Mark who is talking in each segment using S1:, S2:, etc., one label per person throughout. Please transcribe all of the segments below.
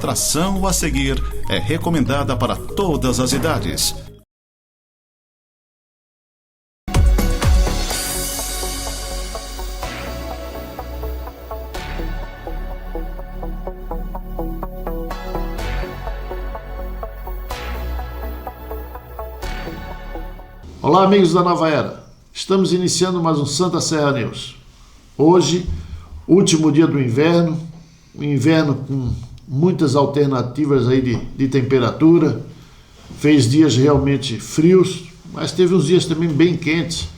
S1: atração a seguir é recomendada para todas as idades.
S2: Olá, amigos da Nova Era. Estamos iniciando mais um Santa Serra News. Hoje, último dia do inverno, um inverno com muitas alternativas aí de temperatura. Fez dias realmente frios, mas teve uns dias também bem quentes.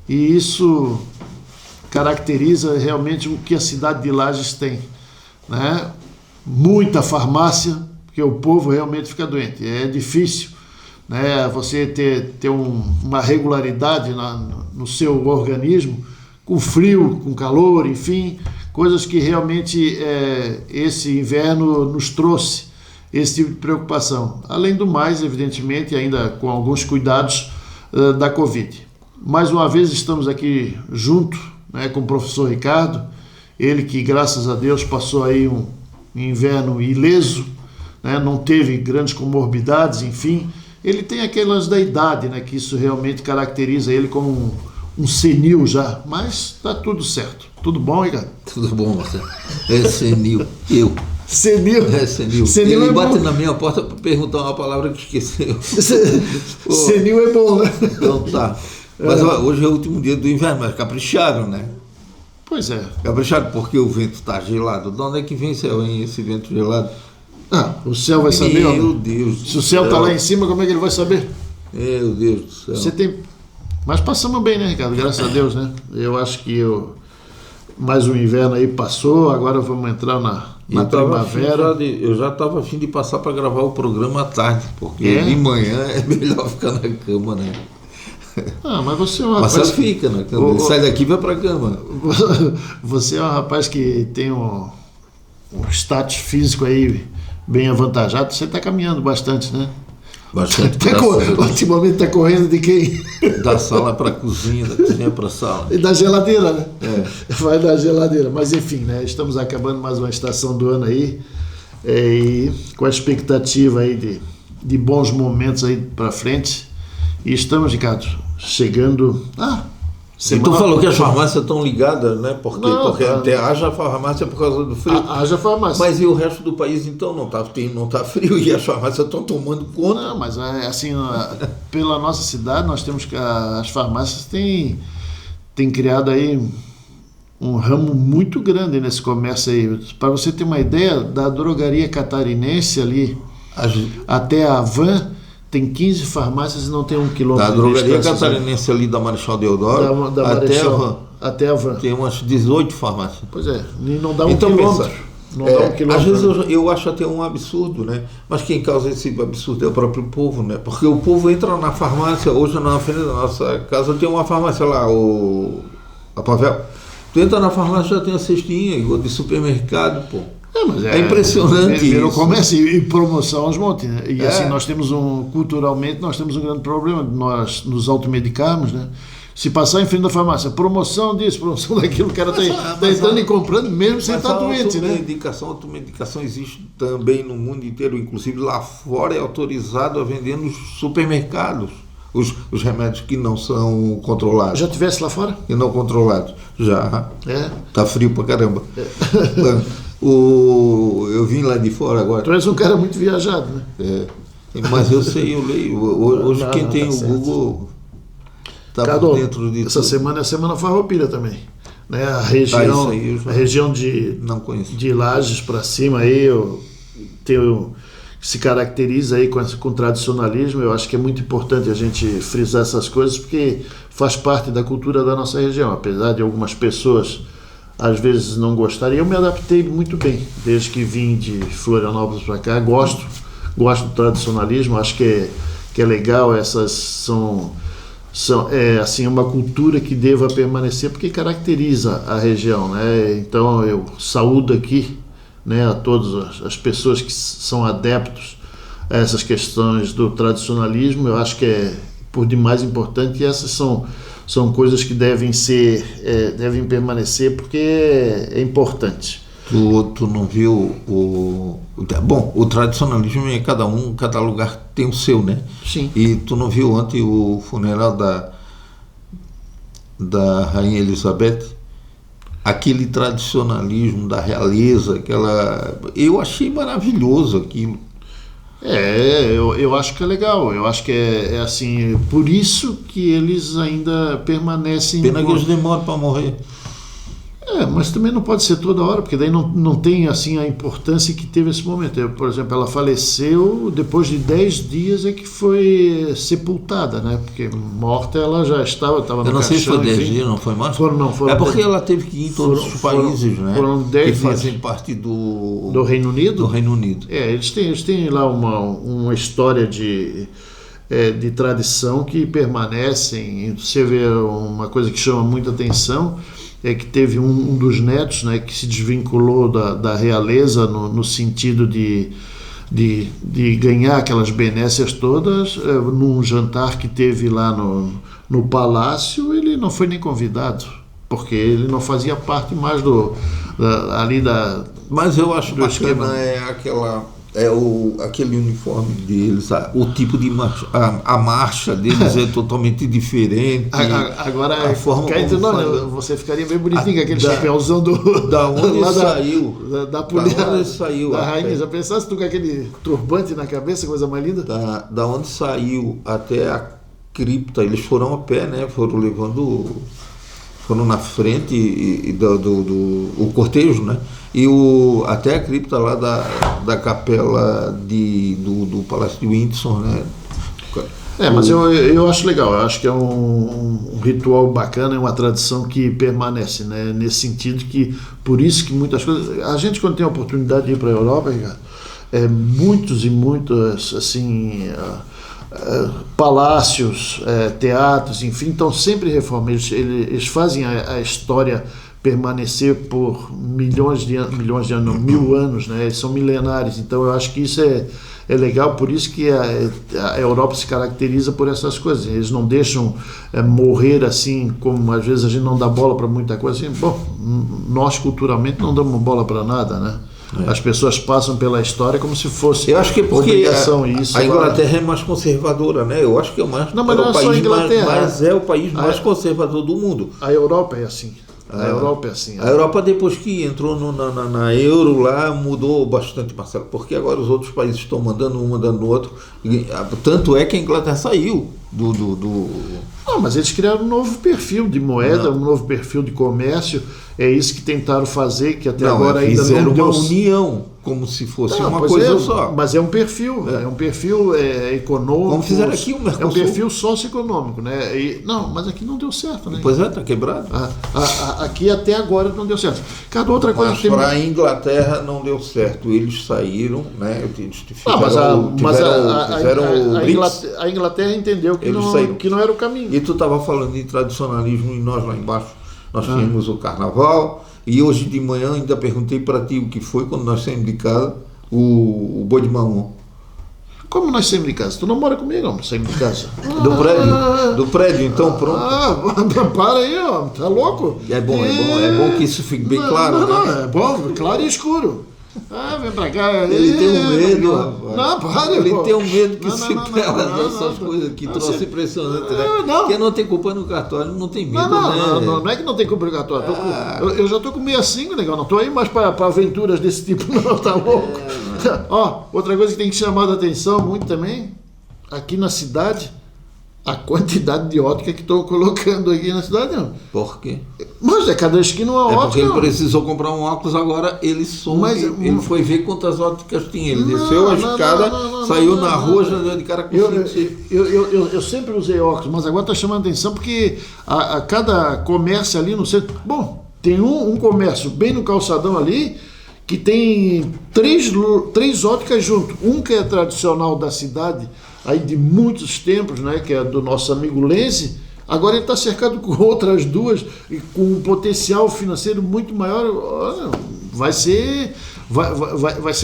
S2: E isso caracteriza realmente o que a cidade de Lages tem, né? Muita farmácia, porque o povo realmente fica doente. É difícil, né, você ter uma regularidade no seu organismo, com frio, com calor, enfim, coisas que realmente esse inverno nos trouxe, esse tipo de preocupação. Além do mais, evidentemente, ainda com alguns cuidados da Covid. Mais uma vez estamos aqui junto, né, com o professor Ricardo, ele que, graças a Deus, passou aí um inverno ileso, né, não teve grandes comorbidades, enfim. Ele tem aquelas da idade, né, que isso realmente caracteriza ele como um senil já, mas tá tudo certo. Tudo bom, Ricardo?
S3: Tudo bom, Marcelo. É senil. Eu.
S2: Senil?
S3: É senil.
S2: Senil
S3: ele
S2: é
S3: bate
S2: bom.
S3: Na minha porta para perguntar uma palavra que esqueceu.
S2: Senil é bom, né?
S3: Então tá. Mas hoje é o último dia do inverno, mas capricharam, né?
S2: Pois é.
S3: Capricharam porque o vento está gelado. De onde é que vem esse vento gelado?
S2: O céu vai saber, ó.
S3: Meu Deus.
S2: Se o céu está lá em cima, como é que ele vai saber?
S3: Meu Deus do céu.
S2: Você tem... Mas passamos bem, né, Ricardo? Graças a Deus, né? Eu acho que mais um inverno aí passou, agora vamos entrar na primavera.
S3: Eu já estava a fim de passar para gravar o programa à tarde, porque de manhã é melhor ficar na cama, né?
S2: Mas você é um rapaz...
S3: Mas você fica na cama, ele sai daqui e vai para a cama.
S2: Você é um rapaz que tem um status físico aí bem avantajado, você está caminhando bastante, né?
S3: Bastante.
S2: Ultimamente está correndo de quem?
S3: Da sala para a cozinha, da cozinha para a sala.
S2: E da geladeira, né?
S3: É.
S2: Vai da geladeira. Mas enfim, né? Estamos acabando mais uma estação do ano aí, e com a expectativa aí de bons momentos aí para frente. E estamos, Ricardo, chegando...
S3: E tu falou que as farmácias estão ligadas, né? Porque até haja farmácia por causa do frio.
S2: Haja farmácia.
S3: Mas e o resto do país, então, não tá frio e as farmácias estão tomando conta?
S2: Não, mas assim, pela nossa cidade, nós temos que... As farmácias têm criado aí um ramo muito grande nesse comércio aí. Para você ter uma ideia, da drogaria catarinense ali até a Van... Tem 15 farmácias e não tem 1 quilômetro.
S3: Da drogaria catarinense ali da Marechal Deodoro
S2: até a Van.
S3: Tem umas 18 farmácias.
S2: Pois é, e não dá 1 quilômetro. Não dá 1 quilômetro.
S3: Às vezes eu acho até um absurdo, né? Mas quem causa esse absurdo é o próprio povo, né? Porque o povo entra na farmácia, hoje na frente da nossa casa tem uma farmácia lá, a Pavel. Tu entra na farmácia já tem a cestinha, igual de supermercado, pô.
S2: Mas
S3: é impressionante
S2: virou
S3: isso.
S2: Comércio e promoção aos montes, né? E assim, culturalmente, nós temos um grande problema de nós nos automedicarmos, né? Se passar em frente da farmácia, promoção disso, promoção daquilo, o cara está entrando e comprando mesmo sem estar doente, né?
S3: Automedicação existe também no mundo inteiro, inclusive lá fora é autorizado a vender nos supermercados os remédios que não são controlados.
S2: Já tivesse lá fora?
S3: E não controlados, já. Tá frio pra caramba. Eu vim lá de fora agora.
S2: Tu és um cara muito viajado, né?
S3: Mas eu sei, eu leio. Hoje quem tem o Google está por dentro de
S2: essa
S3: tudo.
S2: semana é a Semana Farroupilha também, né? A região de Lages para cima aí se caracteriza aí com tradicionalismo. Eu acho que é muito importante a gente frisar essas coisas, porque faz parte da cultura da nossa região, apesar de algumas pessoas às vezes não gostarem. Eu me adaptei muito bem desde que vim de Florianópolis para cá. Gosto do tradicionalismo, acho que é legal. Essas são assim, uma cultura que deva permanecer, porque caracteriza a região, né? Então eu saúdo aqui, né, a todas as pessoas que são adeptos a essas questões do tradicionalismo. Eu acho que é por demais importante, e essas são coisas que devem permanecer, porque é importante.
S3: Tu não viu Bom, o tradicionalismo é cada lugar tem o seu, né?
S2: Sim.
S3: E tu não viu ontem o funeral da Rainha Elizabeth? Aquele tradicionalismo da realeza, eu achei maravilhoso aquilo.
S2: Eu acho que é legal. Eu acho que é assim, por isso que eles ainda permanecem.
S3: Pena que eles demoram para morrer.
S2: Mas também não pode ser toda hora, porque daí não tem assim a importância que teve esse momento. Por exemplo, ela faleceu depois de 10 dias é que foi sepultada, né? Porque morta ela já estava no caixão.
S3: Eu não sei se foi 10 dias, não foi mais?
S2: Foram
S3: é porque ela teve que ir em todos os países, né?
S2: Foram 10 dias.
S3: Que fazem parte do
S2: Reino Unido?
S3: Do Reino Unido.
S2: Eles têm lá uma história de tradição que permanecem. Você vê uma coisa que chama muita atenção, é que teve um dos netos, né, que se desvinculou da realeza no sentido de ganhar aquelas benécias todas. Num jantar que teve lá no palácio, ele não foi nem convidado, porque ele não fazia parte mais ali da...
S3: Mas eu acho
S2: do esquema.
S3: Aquele uniforme deles, o tipo de marcha, a marcha deles é totalmente diferente.
S2: Agora,
S3: a forma
S2: você ficaria bem bonitinho com aquele chapéuzão
S3: da onde saiu.
S2: Da polícia.
S3: Da onde saiu.
S2: Da rainha. Já pensasse tu com aquele turbante na cabeça, coisa mais linda?
S3: Da onde saiu até a cripta, eles foram a pé, né? Foram na frente do cortejo, né? E até a cripta lá da capela do Palácio de Windsor, né?
S2: Mas eu acho legal, eu acho que é um ritual bacana, é uma tradição que permanece, né? Nesse sentido que, por isso que muitas coisas... A gente, quando tem a oportunidade de ir para a Europa, muitos e muitos, assim... palácios, teatros, enfim, estão sempre reformados. Eles fazem a história permanecer por milhões de anos, 1000 anos, né? Eles são milenares. Então eu acho que isso é legal, por isso que a Europa se caracteriza por essas coisas. Eles não deixam morrer assim, como às vezes a gente não dá bola para muita coisa. Assim, bom, nós culturalmente não damos bola para nada, né? As pessoas passam pela história como se fosse.
S3: Eu acho que é porque
S2: isso.
S3: A Inglaterra é mais conservadora, né? Eu acho que é o mais.
S2: Não, mas não é só a Inglaterra.
S3: Mas é o país mais conservador do mundo.
S2: A Europa é assim. A Europa é assim.
S3: A Europa, depois que entrou na Euro lá, mudou bastante, Marcelo, porque agora os outros países estão mandando um, mandando no outro. Tanto é que a Inglaterra saiu do...
S2: mas eles criaram um novo perfil de moeda, um novo perfil de comércio. É isso que tentaram fazer, que até agora ainda não deu...
S3: uma união, como se fosse uma coisa só.
S2: Mas é um perfil, é um perfil econômico.
S3: Como fizeram aqui o Mercosul.
S2: É um perfil socioeconômico, né? Mas aqui não deu certo, né?
S3: Pois está quebrado.
S2: Aqui até agora não deu certo. Cada outra coisa
S3: que para a Inglaterra não deu certo. Eles saíram, né?
S2: A Inglaterra entendeu que não era o caminho.
S3: E tu estava falando de tradicionalismo e nós lá embaixo. Nós tínhamos o carnaval, e hoje de manhã ainda perguntei para ti o que foi quando nós saímos de casa, o boi de mamão.
S2: Como nós saímos de casa? Tu não mora comigo, não? Saímos de casa.
S3: Do prédio, então pronto.
S2: Para aí, ó, tá louco?
S3: É bom que isso fique bem claro.
S2: Não, é bom, claro e escuro. Vem pra cá.
S3: Ele tem um medo, rapaz.
S2: Não, para.
S3: Ele tem um medo que se pela dessas coisas que trouxe impressionante, né? Quem não tem culpa no cartório não tem medo, né?
S2: Não é que não tem culpa no cartório. Eu já tô com 65, legal. Não tô aí mais pra aventuras desse tipo, não, tá louco? Outra coisa que tem que chamar a atenção muito também, aqui na cidade, a quantidade de ótica que estou colocando aqui na cidade, não.
S3: Por quê?
S2: Mas cada esquina uma ótica.
S3: Porque ele precisou comprar um óculos, agora ele ele foi ver quantas óticas tinha. Ele desceu a escada, saiu na rua, já deu de cara com
S2: eu sempre usei óculos, mas agora está chamando atenção porque a cada comércio ali no centro... Bom, tem um comércio bem no calçadão ali que tem três óticas junto. Um que é tradicional da cidade, aí de muitos tempos, né, que é do nosso amigo Lense. Agora ele está cercado com outras duas e com um potencial financeiro muito maior. Vai ser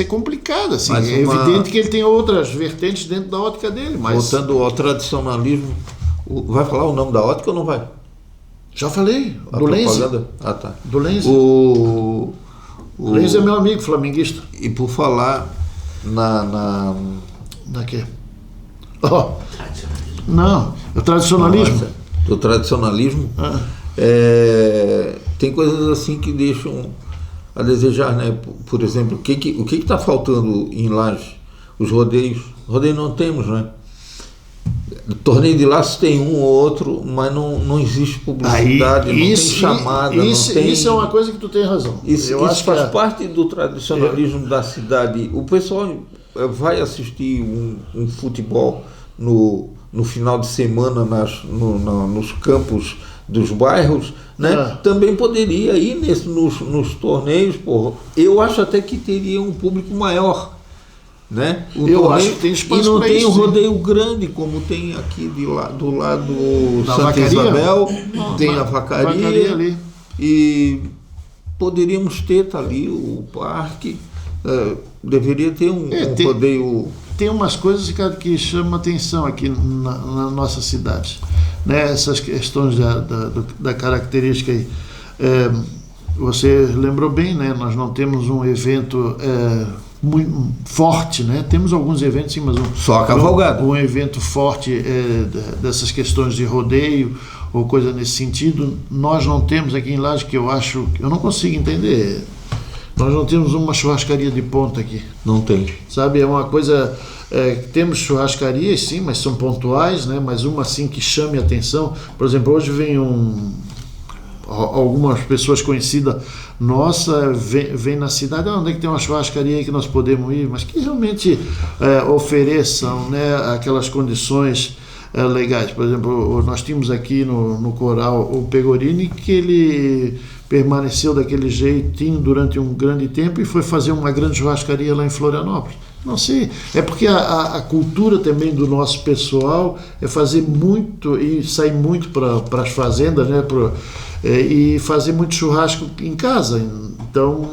S2: complicado, assim. É evidente que ele tem outras vertentes dentro da ótica dele. Mas...
S3: Voltando ao tradicionalismo, vai falar o nome da ótica ou não vai?
S2: Já falei,
S3: A
S2: do Lense.
S3: Ah, tá.
S2: Do Lense. Lenz é meu amigo flamenguista.
S3: E por falar na
S2: Daqui. Oh. Não, o tradicionalismo.
S3: Do tradicionalismo, tem coisas assim que deixam a desejar, né? Por exemplo, o que está faltando em Lages? Os rodeios. Rodeio não temos, né? Torneio de laços tem um ou outro, mas não existe publicidade, não tem chamada.
S2: Isso é uma coisa que tu tem razão.
S3: Isso faz parte do tradicionalismo da cidade. O pessoal vai assistir um futebol no final de semana nos campos dos bairros, né? Também poderia ir nos torneios. Eu acho até que teria um público maior, né?
S2: Acho que tem espaço.
S3: E não tem
S2: isso,
S3: um rodeio grande como tem aqui do lado Santa
S2: Vacaria?
S3: Isabel, tem a vacaria
S2: ali.
S3: E poderíamos ter ali o parque, deveria ter um rodeio.
S2: Tem umas coisas, cara, que chamam atenção aqui na nossa cidade, né? Essas questões da característica aí. Você lembrou bem, né? Nós não temos um evento muito forte, né? Temos alguns eventos, sim, mas
S3: só a cavalgada.
S2: Um evento forte dessas questões de rodeio ou coisa nesse sentido, nós não temos aqui em Lages, que eu não consigo entender. Nós não temos uma churrascaria de ponta aqui.
S3: Não tem.
S2: Sabe, é uma coisa... temos churrascarias, sim, mas são pontuais, né? Mas uma assim que chame a atenção. Por exemplo, hoje vem algumas pessoas conhecidas nossa, vem na cidade, onde é que tem uma churrascaria aí que nós podemos ir, mas que realmente ofereçam, né, aquelas condições legais. Por exemplo, nós tínhamos aqui no Coral o Pegorini, que ele permaneceu daquele jeitinho durante um grande tempo e foi fazer uma grande churrascaria lá em Florianópolis. Não sei, é porque a cultura também do nosso pessoal é fazer muito e sair muito para as fazendas, né, e fazer muito churrasco em casa. Então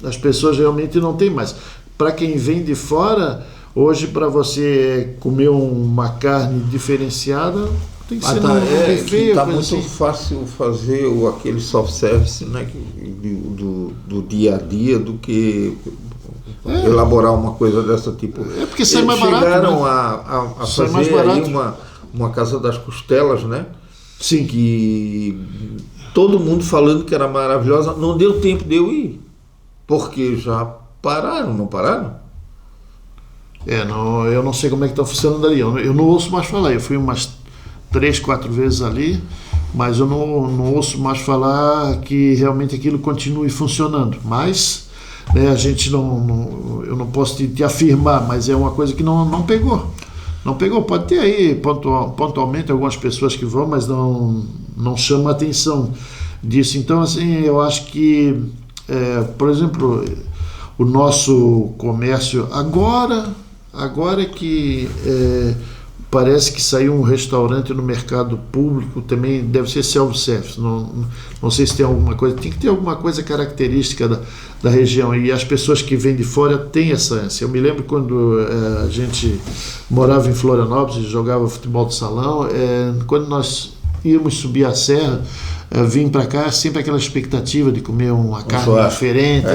S2: as pessoas realmente não têm mais. Para quem vem de fora, hoje para você comer uma carne diferenciada, tem que ser num buffet.
S3: Está muito
S2: assim.
S3: fácil fazer aquele soft service, né, do dia a dia do que elaborar uma coisa dessa tipo.
S2: É porque sai mais barato.
S3: Chegaram,
S2: né?
S3: a fazer aí uma casa das costelas, né?
S2: Sim.
S3: Que todo mundo falando que era maravilhosa, não deu tempo de eu ir, porque já pararam, não pararam?
S2: Eu não sei como é que está funcionando ali. Eu não ouço mais falar. Eu fui umas 3, 4 vezes ali, mas eu não ouço mais falar que realmente aquilo continue funcionando. Mas, né, a gente eu não posso te afirmar, mas é uma coisa que não pegou. Não pegou. Pode ter aí pontualmente algumas pessoas que vão, mas não chama a atenção disso. Então, assim, eu acho que, por exemplo, o nosso comércio agora é que parece que saiu um restaurante no mercado público, também deve ser self-service, não sei se tem alguma coisa, tem que ter alguma coisa característica da região, e as pessoas que vêm de fora têm essa ânsia. Eu me lembro quando a gente morava em Florianópolis e jogava futebol de salão, quando nós íamos subir a serra, vim para cá sempre aquela expectativa de comer uma carne diferente,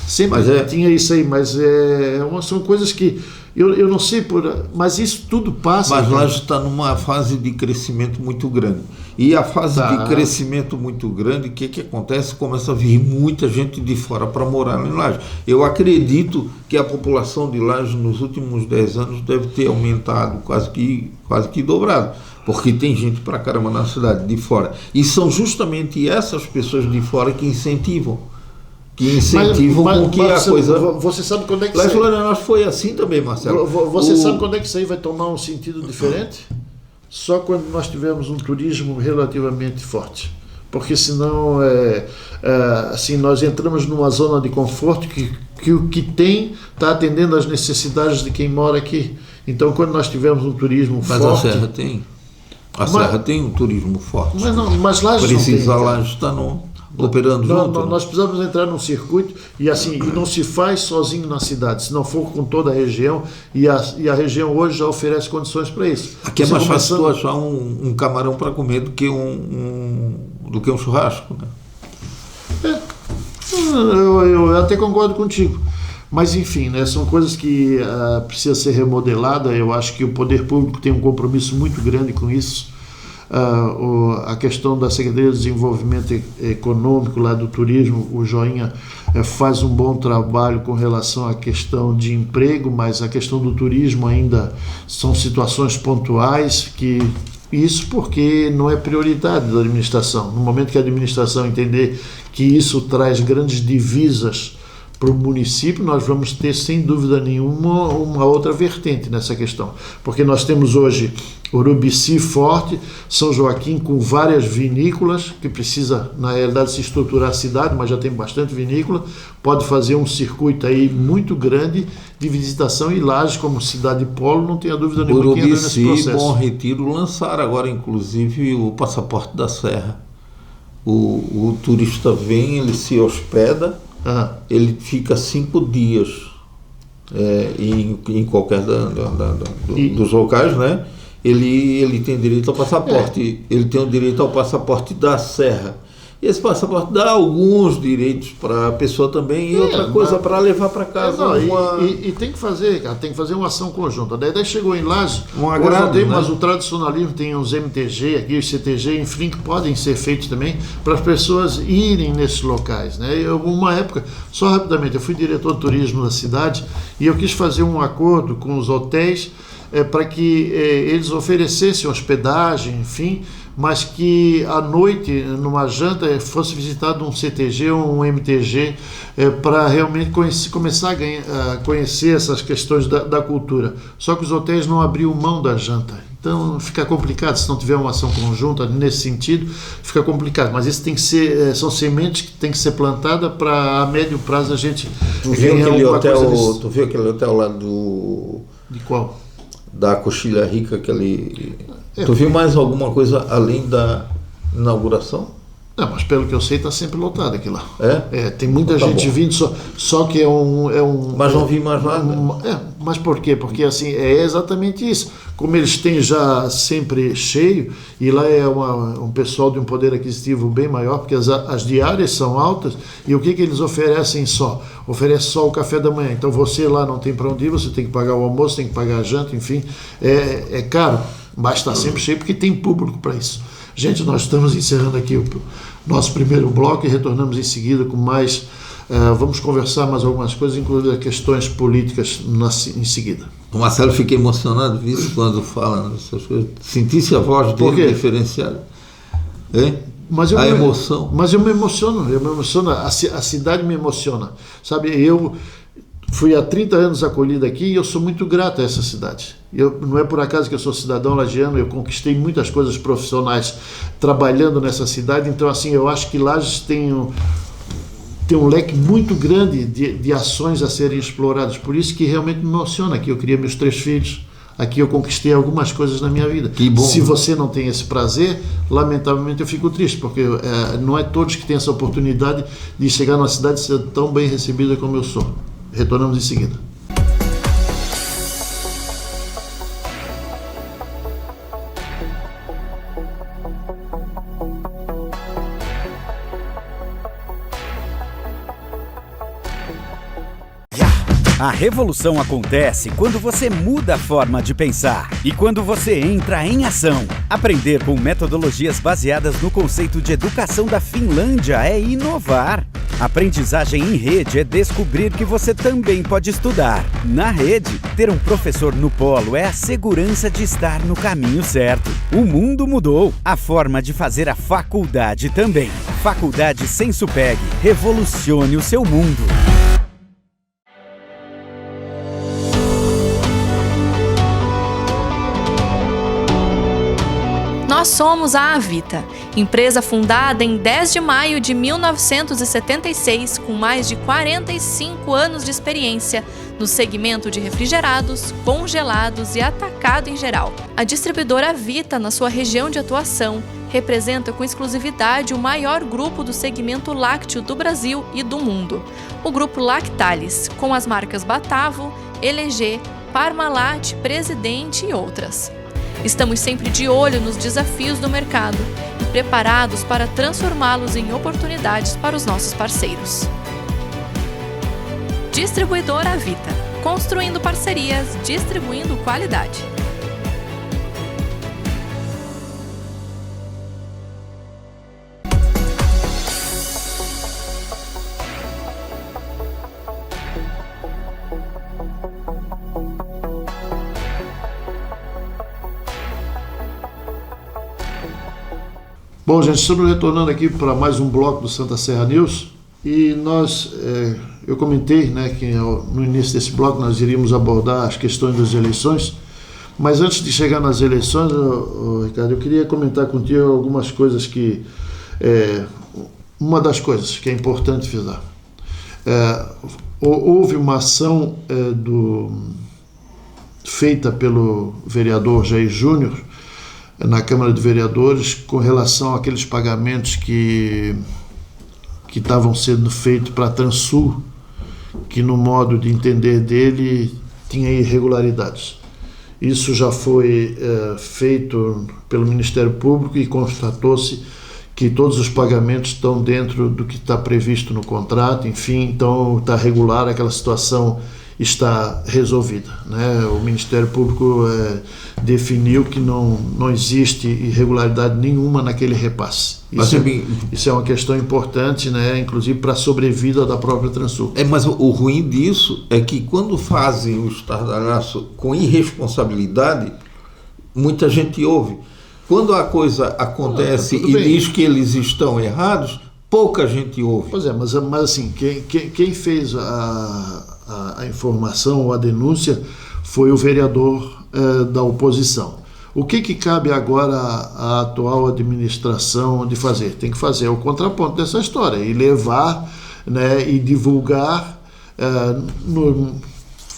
S2: sempre tinha isso aí, mas são coisas que eu não sei, mas isso tudo passa.
S3: Mas lá está numa fase de crescimento muito grande. E a fase de crescimento muito grande, o que acontece? Começa a vir muita gente de fora para morar em Lages. Eu acredito que a população de Lages nos últimos 10 anos deve ter aumentado, quase que dobrado. Porque tem gente pra caramba na cidade de fora. E são justamente essas pessoas de fora que incentivam. Com que a coisa...
S2: Você sabe quando é que
S3: Lá em Florianópolis foi assim também, Marcelo.
S2: Você sabe quando é que isso aí vai tomar um sentido diferente? Só quando nós tivermos um turismo relativamente forte. Porque senão, assim, nós entramos numa zona de conforto que o que tem está atendendo às necessidades de quem mora aqui. Então, quando nós tivermos um turismo forte...
S3: Mas a Serra tem. Serra tem um turismo forte.
S2: Mas Lages não tem.
S3: Lages está operando junto.
S2: Nós precisamos entrar num circuito e assim, não se faz sozinho na cidade, se não for com toda a região, e a região hoje já oferece condições para isso.
S3: Aqui é mais fácil tu achar um camarão para comer do que um churrasco, né?
S2: Eu até concordo contigo. Mas, enfim, né, são coisas que precisam ser remodeladas. Eu acho que o poder público tem um compromisso muito grande com isso. A questão da Secretaria de Desenvolvimento Econômico, lá do turismo, o Joinha faz um bom trabalho com relação à questão de emprego, mas a questão do turismo ainda são situações pontuais, isso porque não é prioridade da administração. No momento que a administração entender que isso traz grandes divisas para o município, nós vamos ter, sem dúvida nenhuma, uma outra vertente nessa questão. Porque nós temos hoje Urubici forte, São Joaquim com várias vinícolas, que precisa, na realidade, se estruturar a cidade, mas já tem bastante vinícola, pode fazer um circuito aí muito grande de visitação, e Lages, como cidade polo, não tenha dúvida nenhuma que entra nesse processo.
S3: Urubici e Bom Retiro lançaram agora, inclusive, o passaporte da Serra. O turista vem, ele se hospeda, ele fica 5 dias em qualquer dos locais, né? Ele tem direito ao passaporte, ele tem o direito ao passaporte da Serra. E esse passaporte dá alguns direitos para a pessoa também, e outra coisa para levar para casa.
S2: E tem que fazer, cara, tem que fazer uma ação conjunta. Daí chegou em Lages, mas o tradicionalismo tem uns MTG aqui, os CTG, enfim, que podem ser feitos também para as pessoas irem nesses locais, né? Uma época, só rapidamente, eu fui diretor de turismo da cidade e eu quis fazer um acordo com os hotéis para que eles oferecessem hospedagem, enfim, mas que à noite, numa janta, fosse visitado um CTG ou um MTG, para realmente começar a conhecer essas questões da cultura. Só que os hotéis não abriam mão da janta. Então fica complicado, se não tiver uma ação conjunta nesse sentido, fica complicado. Mas isso tem que ser, são sementes que tem que ser plantadas para a médio prazo a gente ganhar alguma coisa nisso.
S3: Tu viu aquele hotel lá do...
S2: De qual?
S3: Da Coxilha Rica, Tu viu mais alguma coisa além da inauguração?
S2: Não, mas pelo que eu sei, está sempre lotado aqui lá. Tem muita
S3: Tá
S2: gente
S3: bom.
S2: vindo, só que é um...
S3: Mas não vi mais nada.
S2: Mas por quê? Porque assim, é exatamente isso. Como eles têm já sempre cheio, e lá é um pessoal de um poder aquisitivo bem maior, porque as diárias são altas, e o que eles oferecem só? Oferece só o café da manhã. Então você lá não tem para onde ir, você tem que pagar o almoço, tem que pagar a janta, enfim, é caro, mas está sempre cheio porque tem público para isso. Gente, nós estamos encerrando aqui o nosso primeiro bloco e retornamos em seguida com mais... vamos conversar mais algumas coisas, inclusive questões políticas em seguida.
S3: O Marcelo fica emocionado, viu, quando fala nessas coisas. Sentisse a voz dele diferenciada. A emoção.
S2: Mas eu me emociono, a cidade me emociona. Sabe, eu fui há 30 anos acolhido aqui e eu sou muito grato a essa cidade. Não é por acaso que eu sou cidadão lagiano, eu conquistei muitas coisas profissionais trabalhando nessa cidade, então assim, eu acho que Lages tem um leque muito grande de ações a serem exploradas, por isso que realmente me emociona. Aqui eu criei meus 3 filhos, aqui eu conquistei algumas coisas na minha vida.
S3: Que bom.
S2: Se você não tem esse prazer, lamentavelmente eu fico triste, porque não é todos que têm essa oportunidade de chegar na cidade e ser tão bem recebida como eu sou. Retornamos em seguida.
S4: A revolução acontece quando você muda a forma de pensar e quando você entra em ação. Aprender com metodologias baseadas no conceito de educação da Finlândia é inovar. Aprendizagem em rede é descobrir que você também pode estudar. Na rede, ter um professor no polo é a segurança de estar no caminho certo. O mundo mudou, a forma de fazer a faculdade também. Faculdade Sensupeg, revolucione o seu mundo.
S5: Nós somos a Avita, empresa fundada em 10 de maio de 1976, com mais de 45 anos de experiência no segmento de refrigerados, congelados e atacado em geral. A distribuidora Avita, na sua região de atuação, representa com exclusividade o maior grupo do segmento lácteo do Brasil e do mundo, o Grupo Lactalis, com as marcas Batavo, LG, Parmalat, Presidente e outras. Estamos sempre de olho nos desafios do mercado e preparados para transformá-los em oportunidades para os nossos parceiros. Distribuidora Avita, construindo parcerias, distribuindo qualidade.
S2: Bom, gente, estamos retornando aqui para mais um bloco do Santa Serra News e eu comentei, né, que no início desse bloco nós iríamos abordar as questões das eleições, mas antes de chegar nas eleições, Ricardo, eu queria comentar contigo algumas coisas que, uma das coisas que é importante frisar, houve uma ação feita pelo vereador Jair Júnior na Câmara de Vereadores com relação àqueles pagamentos que estavam sendo feitos para a Transul, que no modo de entender dele tinha irregularidades. Isso já foi feito pelo Ministério Público e constatou-se que todos os pagamentos estão dentro do que está previsto no contrato, enfim, então está regular, aquela situação está resolvida, né? O Ministério Público definiu que não existe irregularidade nenhuma naquele repasse. Isso é uma questão importante, né? Inclusive para a sobrevida da própria Transul.
S3: Mas o ruim disso é que quando fazem o estardalhaço com irresponsabilidade, muita gente ouve. Quando a coisa acontece e diz que eles estão errados, pouca gente ouve.
S2: Pois é, mas assim, quem fez a informação ou a denúncia foi o vereador da oposição. O que cabe agora à atual administração de fazer? Tem que fazer o contraponto dessa história e levar, né, e divulgar no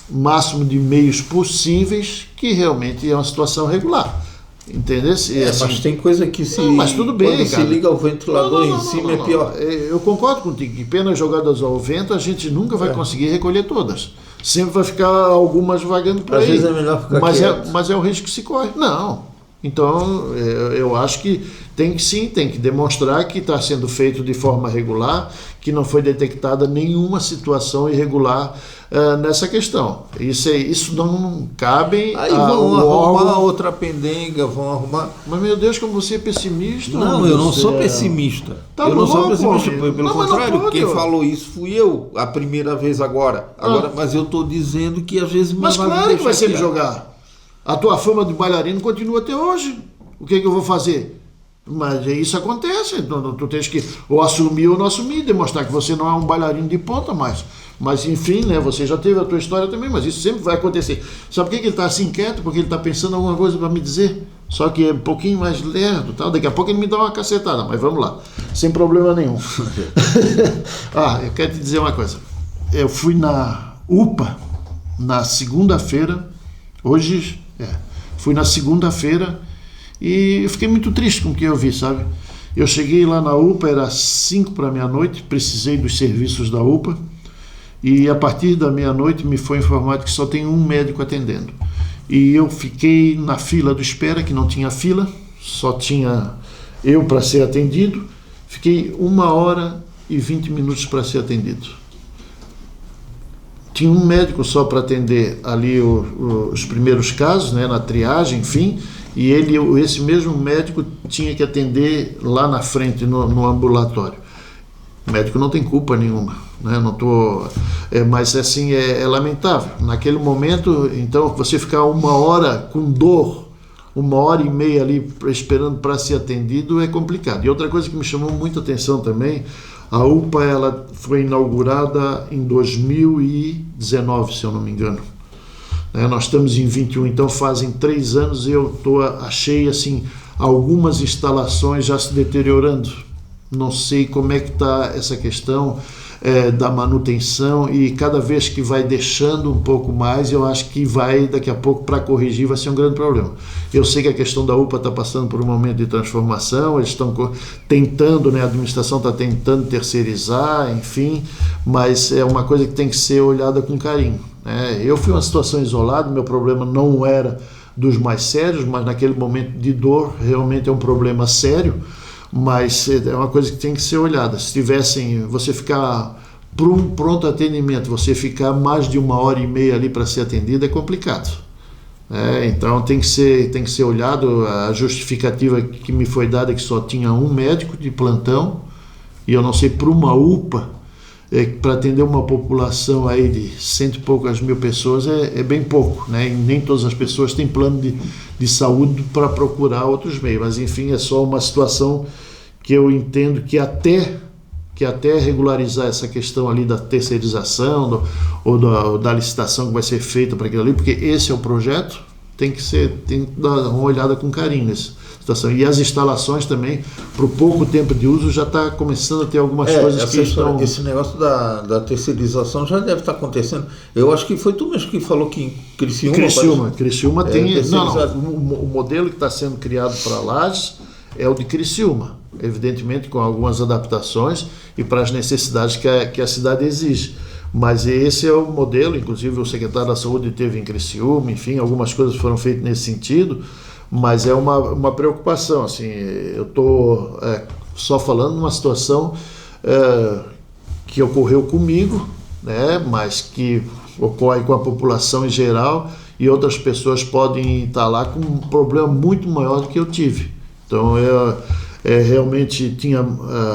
S2: máximo de meios possíveis que realmente é uma situação regular. Entendeu? Assim,
S3: mas tem coisa que
S2: mas tudo bem,
S3: quando se liga o ventilador em cima é pior.
S2: Eu concordo contigo que penas jogadas ao vento a gente nunca vai conseguir recolher todas. Sempre vai ficar algumas vagando por aí.
S3: Às vezes é melhor ficar quieto.
S2: Mas é o risco que se corre. Não. Então, eu acho que tem que demonstrar que está sendo feito de forma regular, que não foi detectada nenhuma situação irregular nessa questão. Isso não cabe
S3: aí vão arrumar outra pendenga, vão arrumar...
S2: Mas, meu Deus, como você é pessimista.
S3: Não, eu não sou pessimista. Eu não sou pessimista, pelo contrário, quem falou isso fui eu, a primeira vez agora. Mas eu estou dizendo que às vezes...
S2: Mas claro que vai sempre jogar. A tua fama de bailarino continua até hoje. O que eu vou fazer? Mas isso acontece. Então, tu tens que ou assumir ou não assumir, demonstrar que você não é um bailarino de ponta mais. Mas enfim, né, você já teve a tua história também, mas isso sempre vai acontecer. Sabe por que ele está assim quieto? Porque ele está pensando em alguma coisa para me dizer. Só que é um pouquinho mais lerdo, tal. Daqui a pouco ele me dá uma cacetada, mas vamos lá. Sem problema nenhum. Eu quero te dizer uma coisa. Eu fui na UPA na segunda-feira. Fui na segunda-feira e eu fiquei muito triste com o que eu vi, sabe? Eu cheguei lá na UPA, era 5 para meia-noite, precisei dos serviços da UPA e a partir da meia-noite me foi informado que só tem um médico atendendo. E eu fiquei na fila de espera, que não tinha fila, só tinha eu para ser atendido. Fiquei 1h20 para ser atendido. Tinha um médico só para atender ali os primeiros casos, né, na triagem, enfim, e esse mesmo médico tinha que atender lá na frente, no ambulatório. O médico não tem culpa nenhuma, né? Mas assim, é lamentável. Naquele momento, então, você ficar 1 hora com dor, 1h30 ali esperando para ser atendido é complicado. E outra coisa que me chamou muita atenção também, a UPA ela foi inaugurada em 2019, se eu não me engano. Nós estamos em 21, então fazem 3 anos e eu achei assim, algumas instalações já se deteriorando. Não sei como é que está essa questão da manutenção e cada vez que vai deixando um pouco mais, eu acho que daqui a pouco para corrigir vai ser um grande problema. Eu sei que a questão da UPA está passando por um momento de transformação, eles estão tentando, né, a administração está tentando terceirizar, enfim, mas é uma coisa que tem que ser olhada com carinho. Eu fui uma situação isolada, meu problema não era dos mais sérios, mas naquele momento de dor realmente é um problema sério, mas é uma coisa que tem que ser olhada. Se tivessem, você ficar para um pronto atendimento, você ficar mais de 1h30 ali para ser atendido é complicado. Então tem que ser olhado. A justificativa que me foi dada é que só tinha um médico de plantão, e eu não sei, para uma UPA, para atender uma população aí de 100 e poucas mil pessoas é bem pouco, né? E nem todas as pessoas têm plano de saúde para procurar outros meios, mas enfim, é só uma situação que eu entendo que até regularizar essa questão ali da terceirização ou da licitação que vai ser feita para aquilo ali, porque esse é o projeto, tem que dar uma olhada com carinho nessa situação. E as instalações também, para o pouco tempo de uso, já está começando a ter algumas coisas que estão...
S3: Esse negócio da terceirização já deve estar acontecendo. Eu acho que foi tu mesmo que falou que em
S2: Criciúma tem... O modelo que está sendo criado para Lages é o de Criciúma, evidentemente com algumas adaptações e para as necessidades que a cidade exige. Mas esse é o modelo, inclusive o secretário da Saúde teve em Criciúma, enfim, algumas coisas foram feitas nesse sentido, mas é uma preocupação. Assim, eu estou só falando de uma situação que ocorreu comigo, né, mas que ocorre com a população em geral, e outras pessoas podem estar lá com um problema muito maior do que eu tive. Então, realmente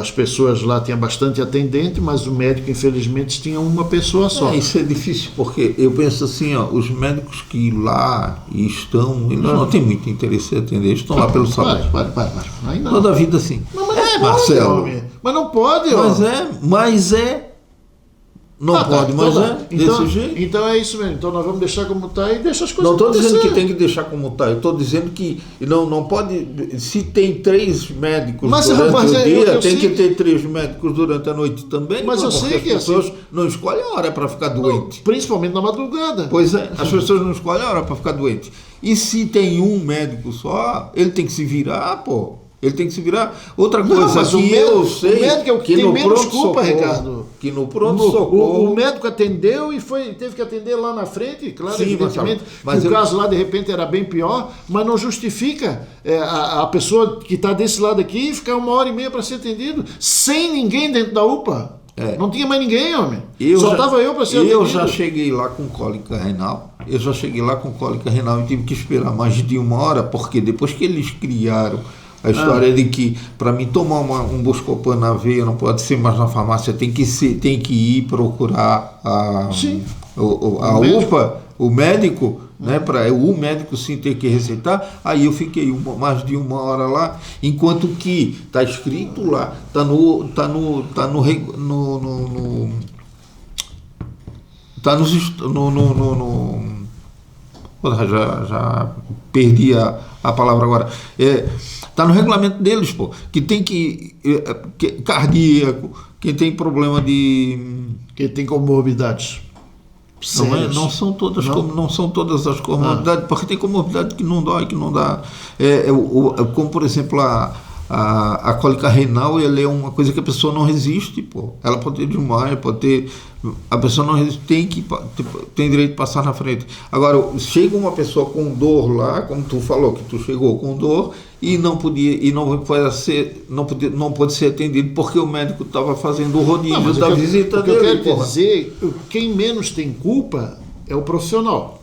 S2: as pessoas lá tinham bastante atendente, mas o médico, infelizmente, tinha uma pessoa só.
S3: Isso é difícil, porque eu penso assim, os médicos que lá estão, eles não têm muito interesse em atender, eles estão lá pelo salário. Toda a vida assim.
S2: Marcelo. Mas não pode,
S3: desse jeito.
S2: Então é isso mesmo. Então nós vamos deixar como está e deixa as coisas.
S3: Não estou dizendo que tem
S2: que
S3: deixar como está. Eu estou dizendo que não pode. Se tem 3 médicos durante o dia, tem que ter 3 médicos durante a noite também.
S2: Mas eu sei que
S3: as pessoas não escolhem a hora para ficar doente.
S2: Principalmente na madrugada.
S3: Pois é, as pessoas não escolhem a hora para ficar doente. E se tem um médico só, ele tem que se virar, pô. Ele tem que se virar. Outra coisa eu sei,
S2: o médico é o que tem menos culpa, Ricardo.
S3: Que no pronto-socorro...
S2: O médico atendeu e teve que atender lá na frente, claro, sim, evidentemente,
S3: mas
S2: o caso lá de repente era bem pior, mas não justifica a pessoa que está desse lado aqui ficar 1h30 para ser atendido, sem ninguém dentro da UPA. Não tinha mais ninguém, homem. Só estava eu para ser atendido.
S3: Eu já cheguei lá com cólica renal. E tive que esperar mais de 1 hora, porque depois que eles criaram a história de que para mim tomar um Buscopan na veia não pode ser mais na farmácia, tem que ir procurar a UPA, o médico, né, para o médico sim ter que receitar. Aí eu fiquei mais de 1 hora lá, enquanto que está escrito lá, já perdi a palavra agora. Está no regulamento deles, pô, que tem que cardíaco, quem tem problema de...
S2: Quem tem comorbidades.
S3: Não são todas as comorbidades, porque tem comorbidade que não dói, que não dá. Como, por exemplo, a cólica renal, ela é uma coisa que a pessoa não resiste, pô. Ela pode ter desmaio, pode ter... A pessoa não resiste, tem direito de passar na frente. Agora, chega uma pessoa com dor lá, como tu falou, que tu chegou com dor e não pode ser atendido porque o médico estava fazendo o rodízio da visita dele.
S2: O que eu quero dizer, quem menos tem culpa é o profissional.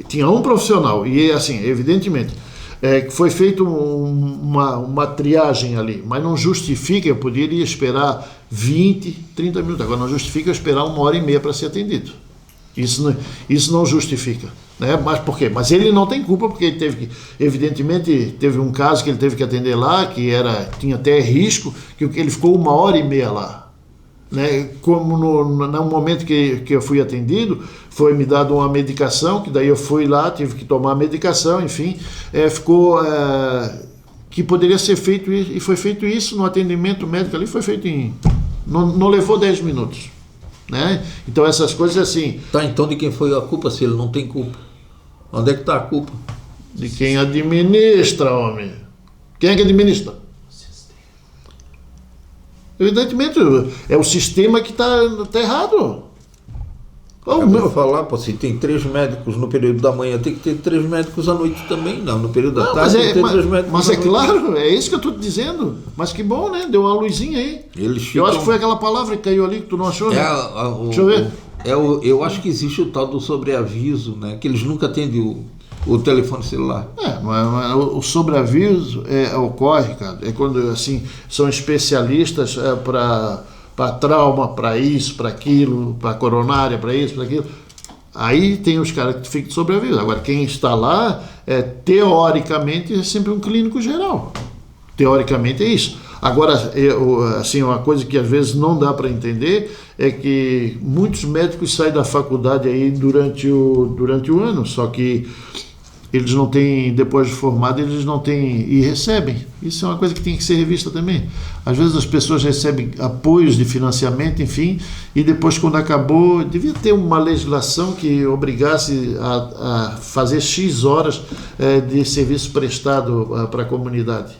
S2: Tinha um profissional, e assim, evidentemente... que foi feita uma triagem ali, mas não justifica, eu poderia esperar 20, 30 minutos, agora não justifica eu esperar 1h30 para ser atendido. Isso não justifica, né? Mas por quê? Mas ele não tem culpa, porque ele evidentemente, teve um caso que ele teve que atender lá, que tinha até risco, que ele ficou 1h30 lá. Né, como no momento que eu fui atendido, foi me dado uma medicação, que daí eu fui lá, tive que tomar a medicação, enfim, ficou que poderia ser feito isso, e foi feito isso no atendimento médico ali, foi feito não levou 10 minutos, né? Então essas coisas assim...
S3: Então de quem foi a culpa, se ele não tem culpa? Onde é que está a culpa?
S2: De quem administra, homem. Quem é que administra? Evidentemente, é o sistema que está errado.
S3: Eu falar, pô, se tem 3 médicos no período da manhã, tem que ter 3 médicos à noite também, não. No período da tarde tem que ter 3 médicos
S2: mas
S3: à
S2: é
S3: noite.
S2: claro, é isso que eu estou te dizendo. Mas que bom, né? Deu uma luzinha aí. Eu acho que foi aquela palavra que caiu ali que tu não achou, né? Deixa eu ver.
S3: Eu acho que existe o tal do sobreaviso, né? Que eles nunca atendem o telefone celular.
S2: Mas o sobreaviso ocorre, cara. É quando, assim, são especialistas para trauma, para isso, para aquilo, para coronária, para isso, para aquilo. Aí tem os caras que ficam de sobreaviso. Agora, quem está lá, teoricamente, é sempre um clínico geral. Teoricamente é isso. Agora, assim, uma coisa que às vezes não dá para entender é que muitos médicos saem da faculdade aí durante o ano, só que eles não têm, depois de formado, eles não têm e recebem. Isso é uma coisa que tem que ser revista também. Às vezes as pessoas recebem apoios de financiamento, enfim, e depois, quando acabou, devia ter uma legislação que obrigasse a fazer X horas de serviço prestado para a comunidade.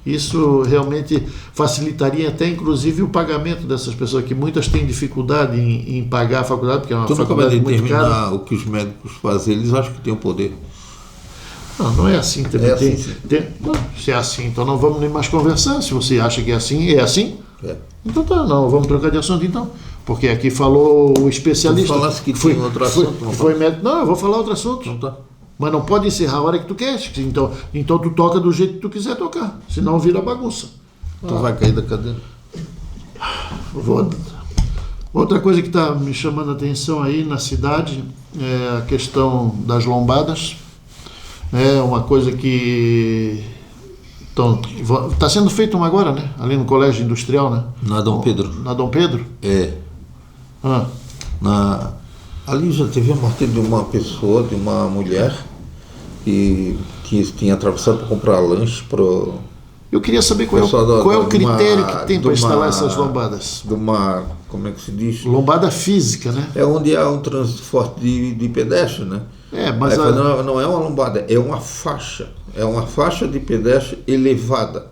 S2: Isso realmente facilitaria até, inclusive, o pagamento dessas pessoas, que muitas têm dificuldade em pagar a faculdade, porque é uma faculdade muito cara.
S3: O que os médicos fazem, eles acham que têm o poder.
S2: Não é assim também.
S3: Não,
S2: se é assim, então não vamos nem mais conversar. Se você acha que é assim, é assim? Então tá, não, vamos trocar de assunto então. Porque aqui falou o especialista.
S3: Tu falasse que foi outro assunto.
S2: Foi médico. Não, eu vou falar outro assunto.
S3: Então tá.
S2: Mas não pode encerrar a hora que tu quer. Então tu toca do jeito que tu quiser tocar. Senão vira bagunça.
S3: Tu vai cair da cadeira.
S2: Outra coisa que está me chamando a atenção aí na cidade é a questão das lombadas. É uma coisa que está sendo feito uma agora, né? Ali no Colégio Industrial, né?
S3: Na Dom Pedro.
S2: Na Dom Pedro?
S3: É. Ali já teve a morte de uma pessoa, de uma mulher que tinha atravessado para comprar lanche para...
S2: Eu queria saber qual é o critério que tem para instalar essas lombadas.
S3: Como é que se diz?
S2: Lombada física, né?
S3: É onde há um trânsito forte de pedestre, né?
S2: Mas
S3: não é uma lombada, é uma faixa. É uma faixa de pedestre elevada.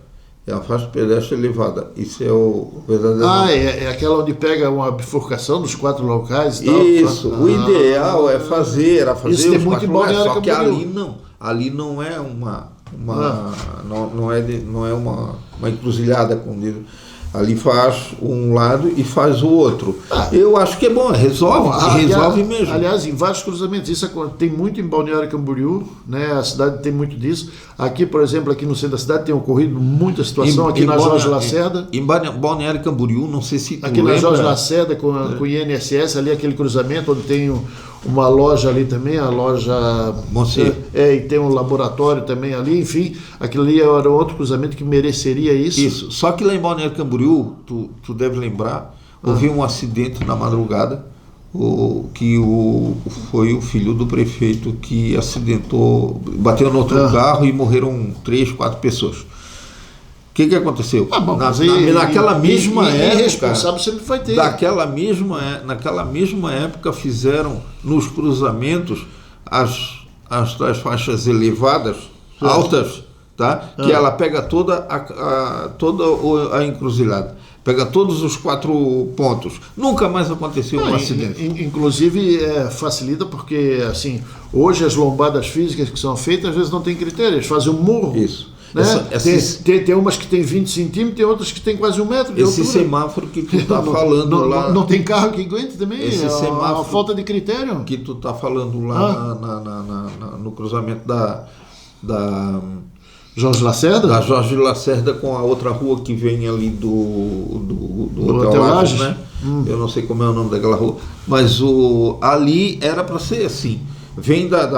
S3: É uma faixa de pedestre elevada. Isso é o verdadeiro.
S2: É aquela onde pega uma bifurcação dos 4 locais e tal.
S3: Isso. O ideal é fazer
S2: isso tem
S3: os
S2: muito
S3: 4 locais. Só que
S2: Camboriú.
S3: ali não. Ali não é não é uma encruzilhada, como diz. Ali faz um lado e faz o outro. Eu acho que é bom, resolve mesmo.
S2: Aliás, em vários cruzamentos, isso tem muito em Balneário Camboriú, né? A cidade tem muito disso. Aqui, por exemplo, aqui no centro da cidade tem ocorrido muita situação, aqui na Jorge Lacerda.
S3: Em Balneário Camboriú, não sei se tu
S2: aqui
S3: lembra,
S2: na Jorge Lacerda, com o INSS, ali aquele cruzamento onde tem uma loja ali também, a loja... e tem um laboratório também ali, enfim, aquilo ali era outro cruzamento que mereceria isso.
S3: Isso, só que lá em Balneário Camboriú, tu deve lembrar, houve um acidente na madrugada, foi o filho do prefeito que acidentou, bateu no outro carro e morreram 3, 4 pessoas. O que aconteceu? Naquela mesma época,
S2: responsável sempre vai ter.
S3: Naquela mesma época fizeram nos cruzamentos as faixas elevadas, altas, tá? Que ela pega toda a encruzilhada, pega todos os 4 pontos. Nunca mais aconteceu um acidente.
S2: Inclusive facilita porque assim, hoje as lombadas físicas que são feitas às vezes não tem critério, eles fazem um murro.
S3: Isso.
S2: Né? Tem umas que tem 20 centímetros, tem outras que tem quase 1 metro de altura.
S3: Esse semáforo que tu está falando lá...
S2: Não tem carro que aguente também,
S3: semáforo
S2: a falta de critério.
S3: Que tu está falando lá no cruzamento da
S2: Jorge Lacerda?
S3: Da Jorge Lacerda com a outra rua que vem ali do Hotel Lages, né? Eu não sei como é o nome daquela rua, mas ali era para ser assim. Vem da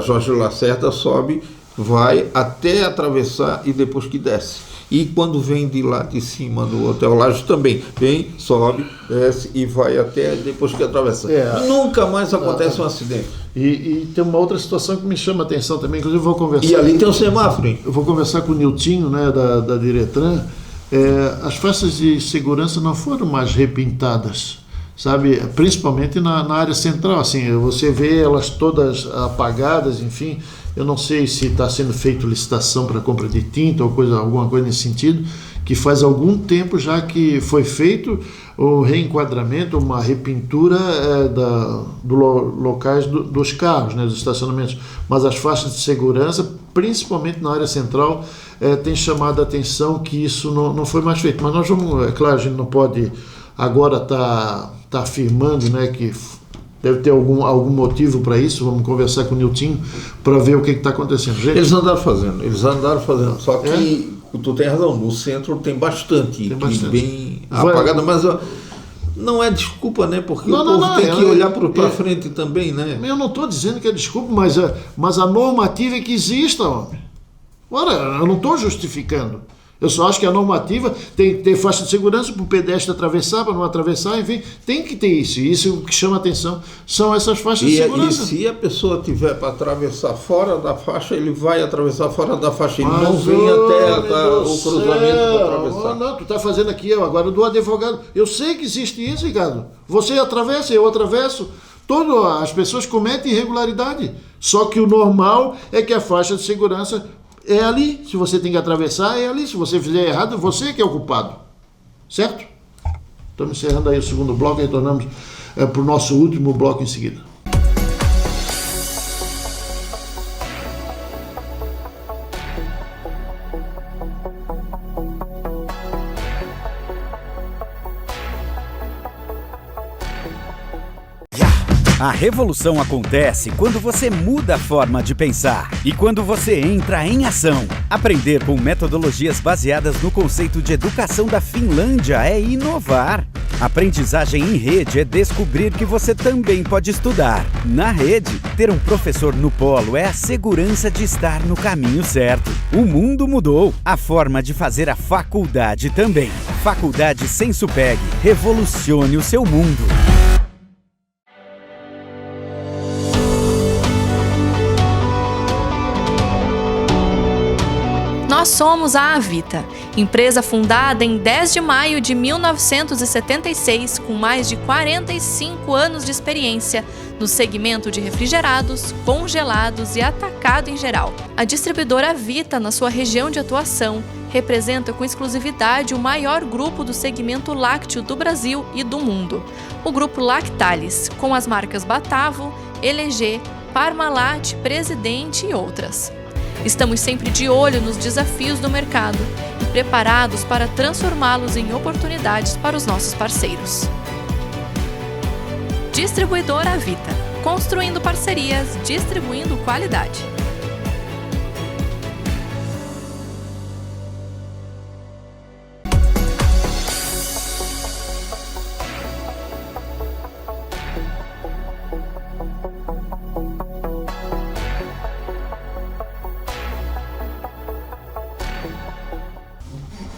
S3: Jorge Lacerda, sobe, vai até atravessar e depois que desce. E quando vem de lá de cima do Hotel Lages também, vem, sobe, desce e vai até depois que atravessa. Nunca mais acontece um acidente.
S2: E tem uma outra situação que me chama a atenção também, inclusive eu vou conversar...
S3: E ali tem um semáforo, hein?
S2: Eu vou conversar com o Niltinho, né, da Diretran. As faixas de segurança não foram mais repintadas, sabe, principalmente na área central, assim, você vê elas todas apagadas, enfim, eu não sei se está sendo feita licitação para compra de tinta ou alguma coisa nesse sentido, que faz algum tempo já que foi feito o reenquadramento, uma repintura locais dos carros, né, dos estacionamentos, mas as faixas de segurança, principalmente na área central, tem chamado a atenção que isso não foi mais feito. Mas nós vamos, é claro, a gente não pode agora tá afirmando, né, que deve ter algum motivo para isso. Vamos conversar com o Niltinho para ver o que está acontecendo. Gente,
S3: eles andaram fazendo, só que tu tem razão, no centro tem bastante. Bem apagado, mas não é desculpa, né? Porque o povo tem que olhar para frente também, né?
S2: Eu não estou dizendo que é desculpa, mas a normativa é que exista, homem. Ora, eu não estou justificando. Eu só acho que a normativa tem que ter faixa de segurança para o pedestre atravessar, para não atravessar, enfim, tem que ter isso. E isso que chama a atenção são essas faixas de segurança.
S3: E se a pessoa tiver para atravessar fora da faixa, ele vai atravessar fora da faixa. Ele não vem até o cruzamento para atravessar.
S2: Não, tu está fazendo aqui agora do advogado. Eu sei que existe isso, Ricardo. Você atravessa, eu atravesso. Todas as pessoas cometem irregularidade. Só que o normal é que a faixa de segurança é ali. Se você tem que atravessar, é ali. Se você fizer errado, você que é o culpado. Certo? Estamos encerrando aí o segundo bloco e retornamos para o nosso último bloco em seguida.
S4: A revolução acontece quando você muda a forma de pensar e quando você entra em ação. Aprender com metodologias baseadas no conceito de educação da Finlândia é inovar. Aprendizagem em rede é descobrir que você também pode estudar. Na rede, ter um professor no polo é a segurança de estar no caminho certo. O mundo mudou, a forma de fazer a faculdade também. Faculdade Sensupeg, revolucione o seu mundo.
S5: Nós somos a Avita, empresa fundada em 10 de maio de 1976, com mais de 45 anos de experiência no segmento de refrigerados, congelados e atacado em geral. A distribuidora Avita, na sua região de atuação, representa com exclusividade o maior grupo do segmento lácteo do Brasil e do mundo, o Grupo Lactalis, com as marcas Batavo, LG, Parmalat, Presidente e outras. Estamos sempre de olho nos desafios do mercado e preparados para transformá-los em oportunidades para os nossos parceiros. Distribuidora Avita, construindo parcerias, distribuindo qualidade.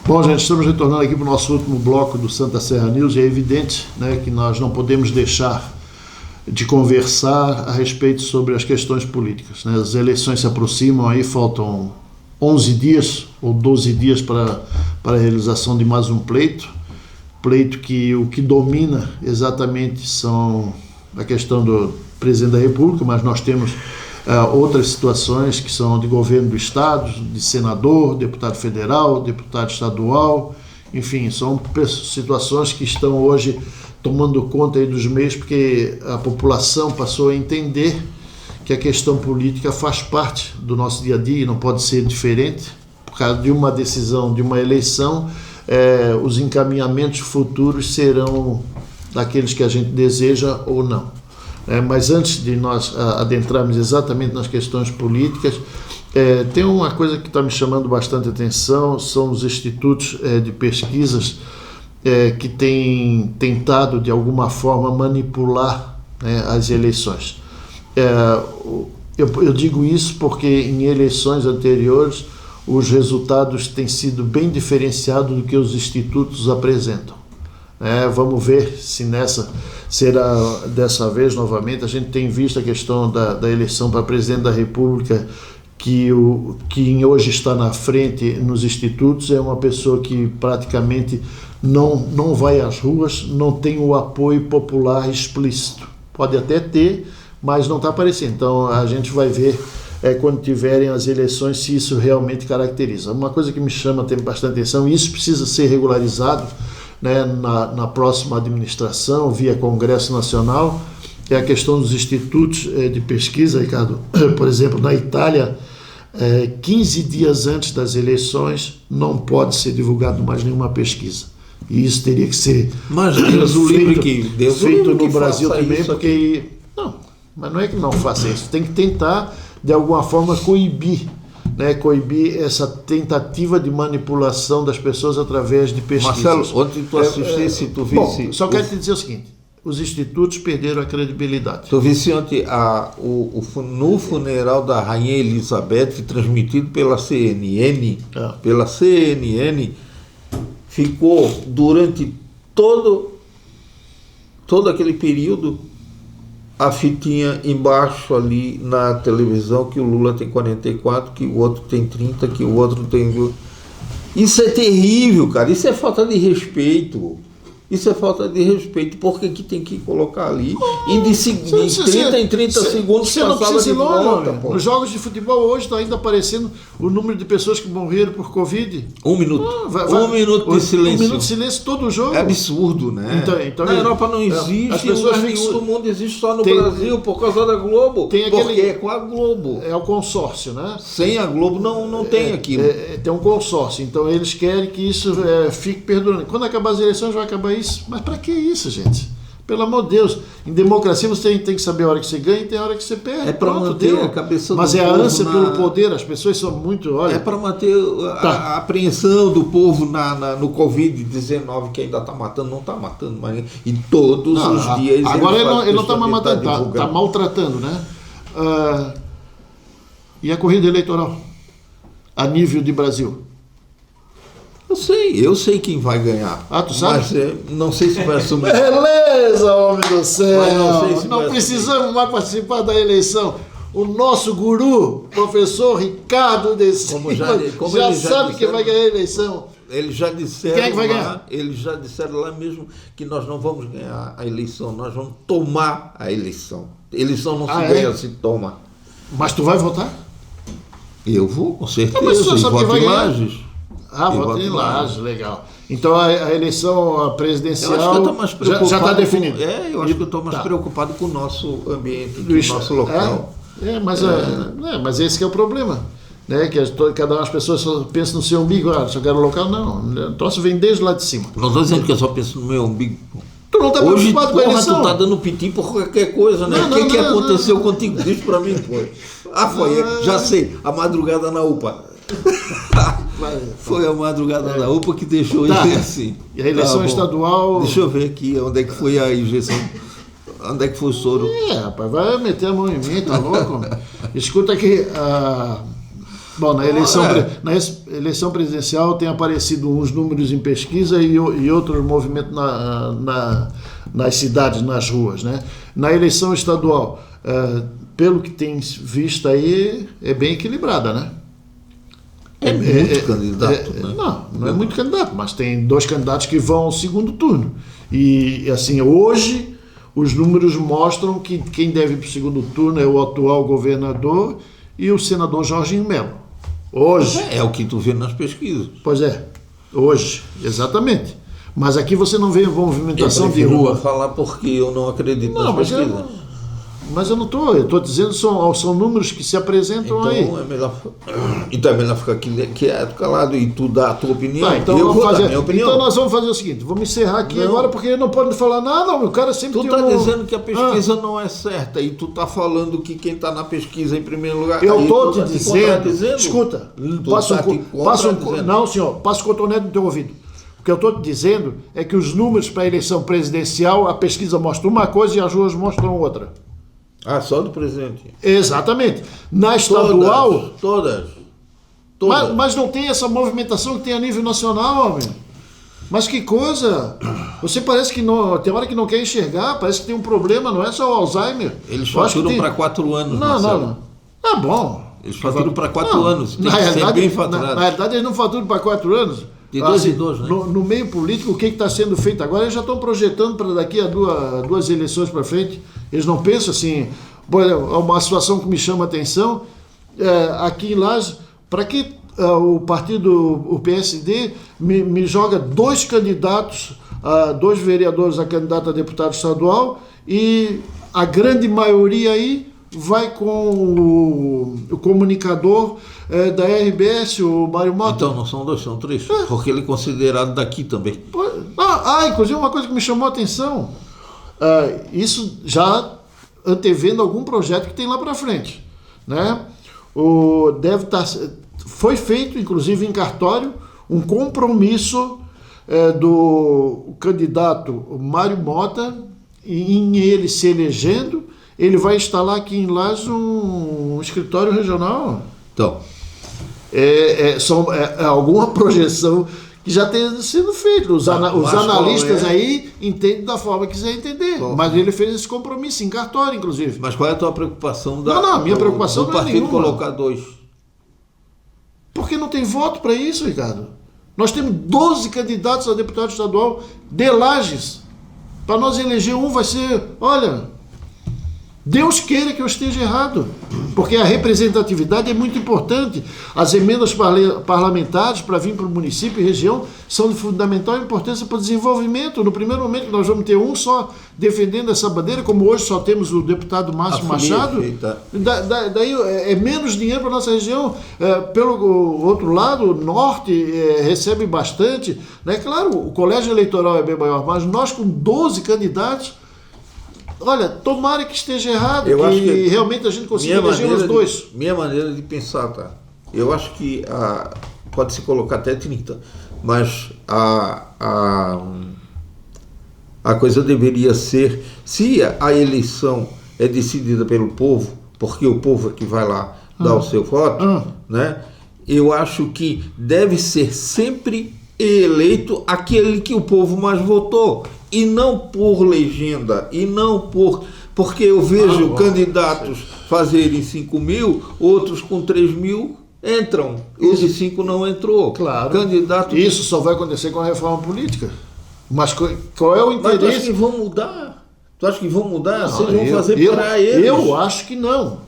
S2: Bom, gente, estamos retornando aqui para o nosso último bloco do Santa Serra News e é evidente, né, que nós não podemos deixar de conversar a respeito sobre as questões políticas, né? As eleições se aproximam, aí faltam 11 dias ou 12 dias para a realização de mais um pleito que o que domina exatamente são a questão do presidente da República, mas nós temos outras situações que são de governo do Estado, de senador, deputado federal, deputado estadual, enfim, são situações que estão hoje tomando conta aí dos meios, porque a população passou a entender que a questão política faz parte do nosso dia a dia e não pode ser diferente. Por causa de uma decisão, de uma eleição, os encaminhamentos futuros serão daqueles que a gente deseja ou não. Mas antes de nós adentrarmos exatamente nas questões políticas, tem uma coisa que está me chamando bastante atenção, são os institutos de pesquisas que têm tentado de alguma forma manipular, né, as eleições. Eu digo isso porque em eleições anteriores os resultados têm sido bem diferenciados do que os institutos apresentam. Vamos ver se nessa será dessa vez novamente. A gente tem visto a questão da eleição para presidente da República, que hoje está na frente nos institutos é uma pessoa que praticamente não vai às ruas, não tem o apoio popular explícito. Pode até ter, mas não está aparecendo. Então a gente vai ver quando tiverem as eleições, se isso realmente caracteriza. Uma coisa que me chama bastante atenção, e isso precisa ser regularizado, né, na próxima administração, via Congresso Nacional, é a questão dos institutos de pesquisa, Ricardo. Por exemplo, na Itália, 15 dias antes das eleições não pode ser divulgado mais nenhuma pesquisa. E isso teria que ser feito no Brasil também, porque... Não, mas não é que não faça isso. Tem que tentar, de alguma forma, coibir essa tentativa de manipulação das pessoas através de pesquisas.
S3: Marcelo, ontem tu assistisse, tu visse...
S2: Bom, só quero te dizer o seguinte, os institutos perderam a credibilidade.
S3: Tu visse ontem no funeral da Rainha Elizabeth, transmitido pela CNN, ficou durante todo aquele período a fitinha embaixo ali na televisão que o Lula tem 44, que o outro tem 30, que o outro tem... Isso é terrível, cara, isso é falta de respeito. Isso é falta de respeito, porque que tem que colocar ali em 30 em 30 segundos
S2: você não precisa ir longe, nos jogos de futebol hoje está ainda aparecendo o número de pessoas que morreram por Covid.
S3: Um minuto. Um minuto de silêncio.
S2: Um minuto de silêncio todo jogo.
S3: É absurdo, né?
S2: Então,
S3: na Europa não existe,
S2: as pessoas
S3: nenhum do mundo existe só no Brasil, por causa da Globo. Porque é com a Globo.
S2: É o consórcio, né?
S3: Sem a Globo não tem aquilo.
S2: Tem um consórcio, então eles querem que isso fique perdurando. Quando acabar as eleições vai acabar isso. Mas para que isso, gente? Pelo amor de Deus, em democracia você tem que saber a hora que você ganha e tem a hora que você perde.
S3: É para manter a cabeça do
S2: Mas
S3: povo.
S2: É a ânsia pelo poder, as pessoas são muito... Olha,
S3: é para manter a apreensão do povo no Covid-19, que ainda está matando, não está matando mais. E todos os dias...
S2: Agora ele não está mais matando, está maltratando, né? E a corrida eleitoral? A nível de Brasil?
S3: Eu sei quem vai ganhar.
S2: Tu sabe?
S3: Mas não sei se vai assumir.
S2: Beleza, homem do céu!
S3: Não
S2: precisamos mais participar da eleição. O nosso guru, professor Ricardo de Silva, já sabe quem vai ganhar a eleição.
S3: Eles já disseram
S2: quem é que vai ganhar?
S3: Eles já disseram lá mesmo que nós não vamos ganhar a eleição, nós vamos tomar a eleição. Eleição não se ganha, se toma.
S2: Mas tu vai votar?
S3: Eu vou, com certeza.
S2: Mas você sabe quem vai ganhar?
S3: Lages.
S2: Vota em Lages, legal. Então a eleição presidencial já está definida.
S3: Eu acho que eu estou mais preocupado com o nosso ambiente, com o nosso local.
S2: Mas esse que é o problema. Né? Que as pessoas só pensam no seu umbigo, só quero local, não. O troço vem desde lá de cima.
S3: Não estou dizendo que eu só penso no meu umbigo.
S2: Tu não está preocupado com a eleição?
S3: Tu tá dando piti por qualquer coisa, né? O que aconteceu contigo? Diz para mim, pô. Já sei, a madrugada na UPA. Foi a madrugada da UPA que deixou ele assim.
S2: E a eleição estadual...
S3: Deixa eu ver aqui onde é que foi a injeção. Onde é que foi o soro?
S2: Rapaz, vai meter a mão em mim, tá louco? Escuta aqui, bom, na eleição presidencial tem aparecido uns números em pesquisa e outros movimentos nas cidades, nas ruas, né? Na eleição estadual, pelo que tem visto aí, é bem equilibrada, né?
S3: É muito candidato, né?
S2: Não é muito candidato, mas tem 2 candidatos que vão ao segundo turno. E assim, hoje os números mostram que quem deve ir para o segundo turno é o atual governador e o senador Jorginho Melo. Hoje.
S3: É o que tu vê nas pesquisas.
S2: Pois é, hoje, exatamente. Mas aqui você não vê movimentação de rua.
S3: Eu não vou falar porque eu não acredito nas pesquisas.
S2: Mas eu não estou, eu estou dizendo são números que se apresentam
S3: então,
S2: aí.
S3: Então é melhor ficar quieto, calado e tu dá a tua opinião.
S2: Então, então nós vamos fazer o seguinte, vamos encerrar aqui agora, porque não pode falar nada, o cara sempre
S3: tu está dizendo que a pesquisa não é certa e tu está falando que quem está na pesquisa em primeiro lugar...
S2: Eu estou te dizendo, escuta, não senhor, passa o cotonete no teu ouvido. O que eu estou te dizendo é que os números para a eleição presidencial, a pesquisa mostra uma coisa e as ruas mostram outra.
S3: Só do presidente.
S2: Exatamente. Na estadual...
S3: Todas.
S2: Mas não tem essa movimentação que tem a nível nacional, homem. Mas que coisa! Você parece que não... Tem hora que não quer enxergar, parece que tem um problema, não é só o Alzheimer.
S3: Eles faturam para 4 anos,
S2: Não. Tá bom.
S3: Eles faturam para 4 anos. Tem que ser bem faturado.
S2: Na realidade, eles não faturam para 4 anos.
S3: De 2 em 2, né?
S2: No meio político, o que está sendo feito agora? Eles já estão projetando para daqui a duas eleições para frente. Epor exemplo, uma situação que me chama a atenção aqui em Lages, para que o partido, o PSD, me joga 2 candidatos, 2 vereadores a candidato a deputado estadual, e a grande maioria aí vai com o comunicador da RBS, o Mário Mota.
S3: Então não são 2, são 3, porque ele é considerado daqui também.
S2: Inclusive uma coisa que me chamou a atenção, isso já antevendo algum projeto que tem lá para frente, né? Foi feito, inclusive em cartório, um compromisso do candidato Mário Mota, em ele se elegendo, ele vai instalar aqui em Lages um escritório regional.
S3: Então,
S2: alguma projeção que já tem sido feita. Os analistas aí entendem da forma que quiser entender. Mas ele fez esse compromisso em cartório, inclusive.
S3: Mas qual é a tua preocupação
S2: minha preocupação
S3: do
S2: não é
S3: partido
S2: nenhuma.
S3: colocar 2?
S2: Porque não tem voto para isso, Ricardo. Nós temos 12 candidatos a deputado estadual de Lages. Para nós eleger um vai ser, olha, Deus queira que eu esteja errado, porque a representatividade é muito importante. As emendas parlamentares para vir para o município e região são de fundamental importância para o desenvolvimento. No primeiro momento nós vamos ter um só defendendo essa bandeira, como hoje só temos o deputado Márcio Machado. Daí é menos dinheiro para a nossa região. Pelo outro lado, o norte recebe bastante, né? Claro, o colégio eleitoral é bem maior, mas nós com 12 candidatos, olha, tomara que esteja errado, que realmente a gente consiga eleger os 2.
S3: Minha maneira de pensar, tá? Eu acho que pode se colocar até 30, mas a coisa deveria ser, se a eleição é decidida pelo povo, porque o povo é que vai lá dar o seu voto, né? Eu acho que deve ser sempre eleito aquele que o povo mais votou. E não por legenda, e não porque eu vejo candidatos fazerem 5 mil, outros com 3 mil entram. Esse 5 não entrou.
S2: Claro. Isso só vai acontecer com a reforma política. Mas qual é o interesse? Mas tu
S3: acha que vão mudar? Tu acha que vão mudar? Vocês vão fazer para eles?
S2: Eu acho que não.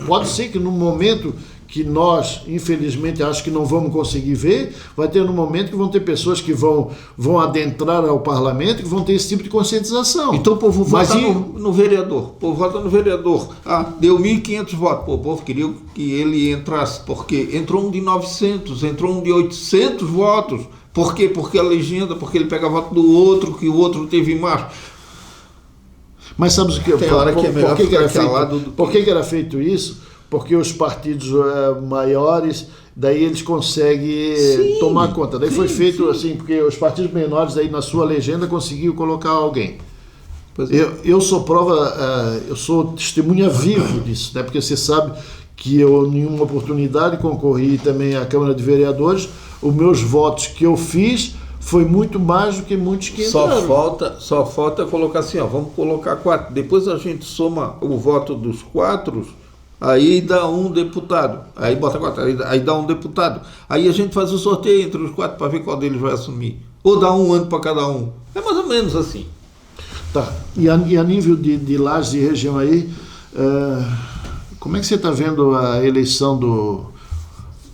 S2: Pode ser que no momento que nós, infelizmente, acho que não vamos conseguir ver, vai ter um momento que vão ter pessoas que vão adentrar ao parlamento, que vão ter esse tipo de conscientização.
S3: Então o povo vota no vereador. O povo vota no vereador. Deu 1.500 votos. O povo queria que ele entrasse, porque entrou um de 900, entrou um de 800 votos. Por quê? Porque a legenda, porque ele pega voto do outro, que o outro teve mais.
S2: Mas sabe o que? Por que era feito isso? Porque os partidos maiores, daí eles conseguem tomar conta. Daí foi feito assim, porque os partidos menores, daí na sua legenda, conseguiu colocar alguém. Eu sou eu sou testemunha vivo disso, né? Porque você sabe que eu, em uma oportunidade, concorri também à Câmara de Vereadores. Os meus votos que eu fiz foi muito mais do que muitos que entraram.
S3: Só falta colocar assim, vamos colocar 4. Depois a gente soma o voto dos 4... Aí dá um deputado, aí bota 4, aí dá um deputado. Aí a gente faz o sorteio entre os 4 para ver qual deles vai assumir. Ou dá um ano para cada um. É mais ou menos assim.
S2: Tá. E a nível de Lages e região aí, como é que você está vendo a eleição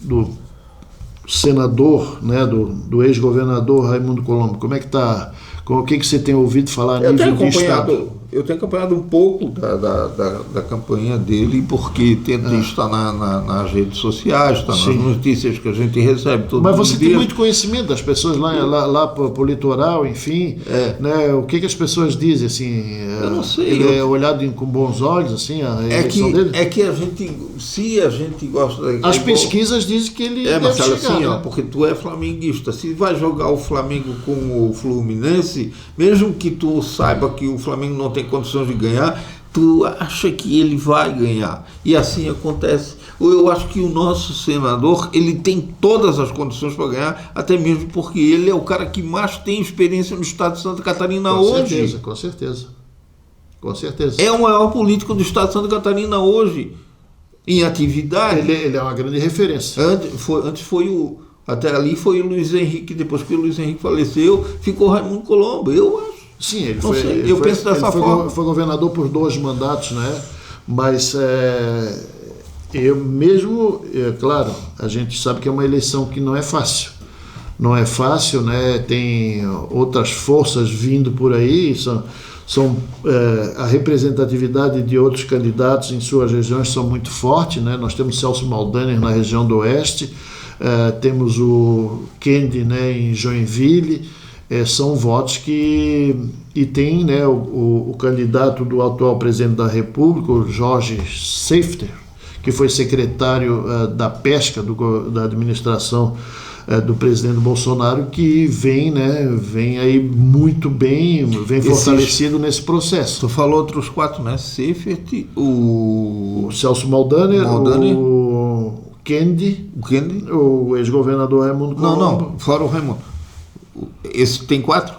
S2: do senador, né, do ex-governador Raimundo Colombo? Como é que está? O que você tem ouvido falar a nível de Estado?
S3: Eu tenho acompanhado um pouco da campanha dele, porque tenta estar nas redes sociais, está nas notícias que a gente recebe todos os dias.
S2: Mas você tem muito conhecimento das pessoas lá para o litoral, enfim, né? O que as pessoas dizem, assim?
S3: Eu não sei.
S2: Ele é olhado com bons olhos, assim, a eleição dele?
S3: É que se a gente gosta...
S2: As pesquisas dizem que ele deve chegar, assim,
S3: né? Porque tu é flamenguista, se vai jogar o Flamengo com o Fluminense, mesmo que tu saiba que o Flamengo não tem condições de ganhar, tu acha que ele vai ganhar. E assim acontece. Eu acho que o nosso senador, ele tem todas as condições para ganhar, até mesmo porque ele é o cara que mais tem experiência no estado de Santa Catarina hoje.
S2: Com certeza.
S3: É o maior político do estado de Santa Catarina hoje, em atividade.
S2: Ele é uma grande referência.
S3: Antes foi até ali foi o Luiz Henrique, depois que o Luiz Henrique faleceu, ficou Raimundo Colombo, eu acho.
S2: Sim, ele
S3: penso dessa forma.
S2: Foi governador por 2 mandatos, né? Mas eu mesmo, claro, a gente sabe que é uma eleição que não é fácil. Não é fácil, né? Tem outras forças vindo por aí, a representatividade de outros candidatos em suas regiões são muito forte, né? Nós temos Celso Maldaner na região do Oeste, temos o Kendi, né, em Joinville, são votos que... E tem, né, o candidato do atual presidente da República, o Jorge Seifer, que foi secretário da pesca da administração do presidente Bolsonaro, que vem aí muito bem, vem fortalecido nesse processo.
S3: Tu falou outros 4, né? Seifert,
S2: o Celso Maldaner, o Kendi, o ex-governador Raimundo Colombo.
S3: Não, fora o Raimundo. Esse tem 4?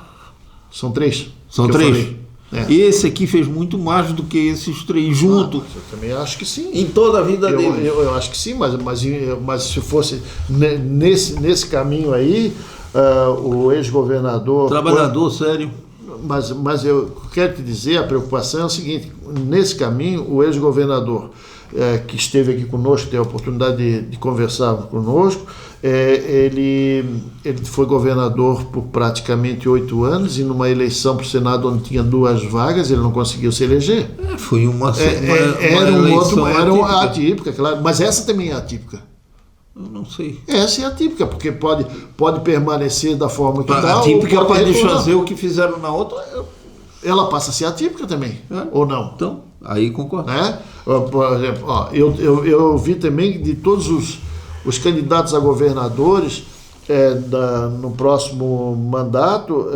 S2: São 3.
S3: São 3? Esse aqui fez muito mais do que esses 3 juntos.
S2: Eu também acho que sim.
S3: Em toda a vida dele.
S2: Eu acho que sim, mas se fosse nesse caminho aí, o ex-governador...
S3: Trabalhador, sério.
S2: Mas eu quero te dizer, a preocupação é o seguinte, nesse caminho, o ex-governador que esteve aqui conosco, teve a oportunidade de conversar conosco, ele foi governador por praticamente 8 anos e numa eleição para o Senado onde tinha 2 vagas, ele não conseguiu se eleger.
S3: Foi uma
S2: era uma atípica, claro, mas essa também é atípica.
S3: Eu não sei.
S2: Essa é atípica, porque pode permanecer da forma que está.
S3: Atípica pode fazer o que fizeram na outra.
S2: Ela passa a ser atípica também, ou não?
S3: Então, aí concordo.
S2: Por exemplo, eu vi também de todos os candidatos a governadores no próximo mandato,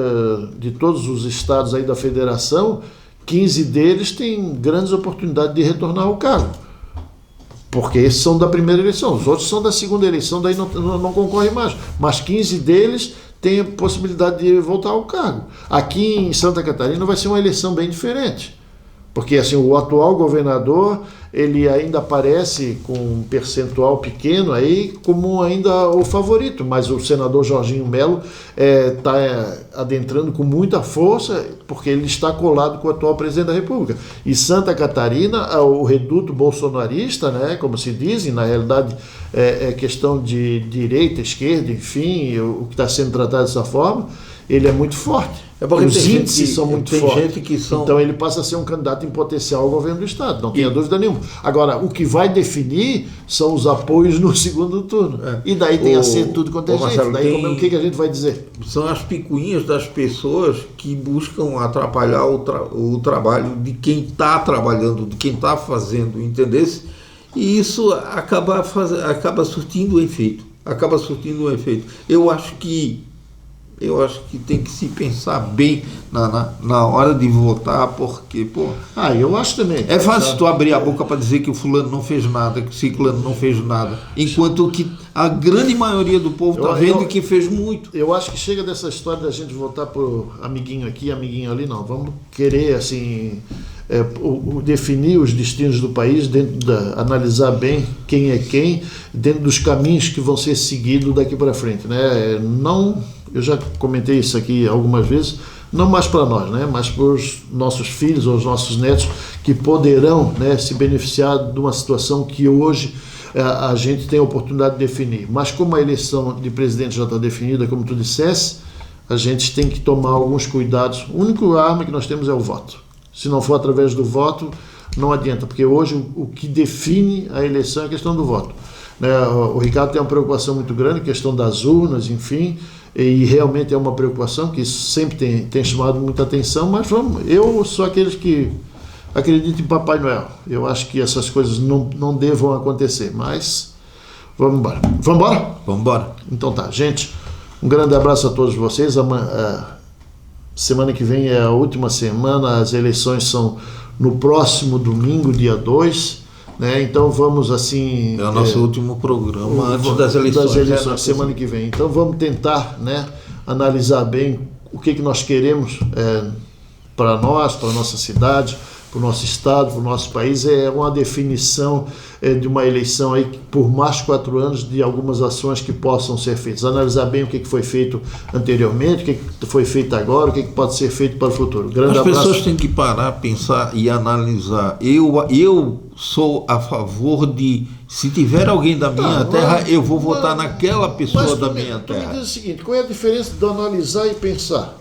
S2: de todos os estados aí da federação, 15 deles têm grandes oportunidades de retornar ao cargo. Porque esses são da primeira eleição, os outros são da segunda eleição, daí não concorrem mais. Mas 15 deles têm a possibilidade de voltar ao cargo. Aqui em Santa Catarina vai ser uma eleição bem diferente. Porque assim, o atual governador, ele ainda aparece com um percentual pequeno aí como ainda o favorito, mas o senador Jorginho Melo está adentrando com muita força, porque ele está colado com o atual presidente da República. E Santa Catarina, o reduto bolsonarista, né, como se diz, na realidade é questão de direita, esquerda, enfim, o que está sendo tratado dessa forma, ele é muito forte. Os índices são muito fortes. Então ele passa a ser um candidato em potencial ao governo do Estado, não tenha dúvida nenhuma. Agora, o que vai definir são os apoios no segundo turno. E daí tem a ser tudo quanto é gente. Daí o que a gente vai dizer?
S3: São as picuinhas das pessoas que buscam atrapalhar o trabalho de quem está trabalhando, de quem está fazendo, entendesse? E isso acaba surtindo um efeito. Eu acho que tem que se pensar bem na hora de votar, porque,
S2: eu acho também.
S3: É fácil tu abrir a boca para dizer que o fulano não fez nada, que o ciclano não fez nada, enquanto que a grande maioria do povo está vendo que fez muito.
S2: Eu acho que chega dessa história da gente votar por amiguinho aqui, amiguinho ali, não. Vamos querer, assim, definir os destinos do país, analisar bem quem é quem, dentro dos caminhos que vão ser seguidos daqui para frente, né? Eu já comentei isso aqui algumas vezes, não mais para nós, né, mas para os nossos filhos ou os nossos netos que poderão, né, se beneficiar de uma situação que hoje a gente tem a oportunidade de definir. Mas como a eleição de presidente já está definida, como tu dissesse, a gente tem que tomar alguns cuidados. A única arma que nós temos é o voto. Se não for através do voto, não adianta, porque hoje o que define a eleição é a questão do voto. O Ricardo tem uma preocupação muito grande, questão das urnas, enfim, e realmente é uma preocupação que sempre tem chamado muita atenção, mas eu sou aqueles que acreditam em Papai Noel. Eu acho que essas coisas não devam acontecer, mas vamos embora. Vamos embora?
S3: Vamos embora.
S2: Então tá, gente, um grande abraço a todos vocês. Semana que vem é a última semana, as eleições são no próximo domingo, dia 2, né? Então vamos assim...
S3: É o nosso último programa antes das eleições.
S2: Semana que vem. Então vamos tentar, né, analisar bem o que nós queremos para nós, para a nossa cidade, para o nosso Estado, para o nosso país, é uma definição de uma eleição aí por mais de 4 anos de algumas ações que possam ser feitas. Analisar bem o que foi feito anteriormente, o que foi feito agora, o que pode ser feito para o futuro. Grande abraço.
S3: As pessoas têm que parar, pensar e analisar. Eu sou a favor de, se tiver alguém da minha terra, eu vou votar naquela pessoa da minha terra.
S2: Me diz o seguinte, qual é a diferença de analisar e pensar?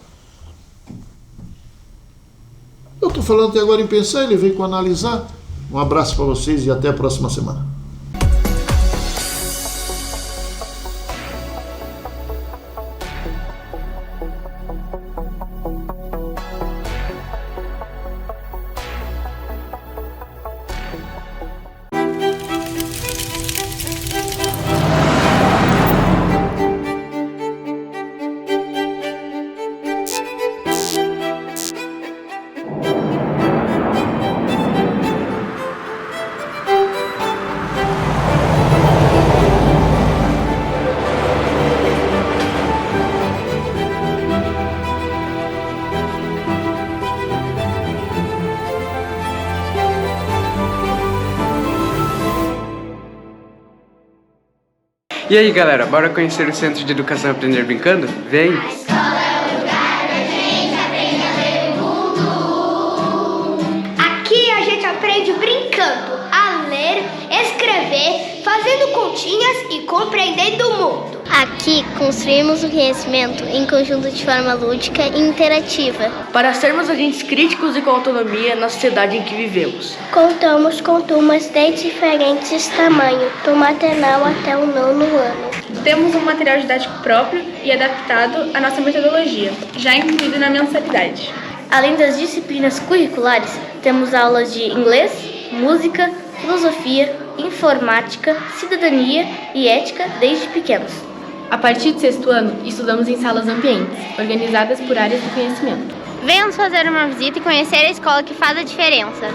S2: Eu estou falando até agora em pensar, ele veio com analisar. Um abraço para vocês e até a próxima semana.
S6: E aí galera, bora conhecer o Centro de Educação Aprender Brincando? Vem!
S7: A escola é o lugar onde a gente aprende a ler o mundo. Aqui a gente aprende brincando, a ler, escrever, fazendo continhas e compreendendo o mundo.
S8: Aqui construímos o conhecimento em conjunto de forma lúdica e interativa.
S9: Para sermos agentes críticos e com autonomia na sociedade em que vivemos.
S8: Contamos com turmas de diferentes tamanhos, do maternal até o 9º ano.
S10: Temos um material didático próprio e adaptado à nossa metodologia, já incluído na mensalidade.
S8: Além das disciplinas curriculares, temos aulas de inglês, música, filosofia, informática, cidadania e ética desde pequenos.
S11: A partir do 6º ano, estudamos em salas ambientes, organizadas por áreas do conhecimento.
S12: Venhamos fazer uma visita e conhecer a escola que faz a diferença.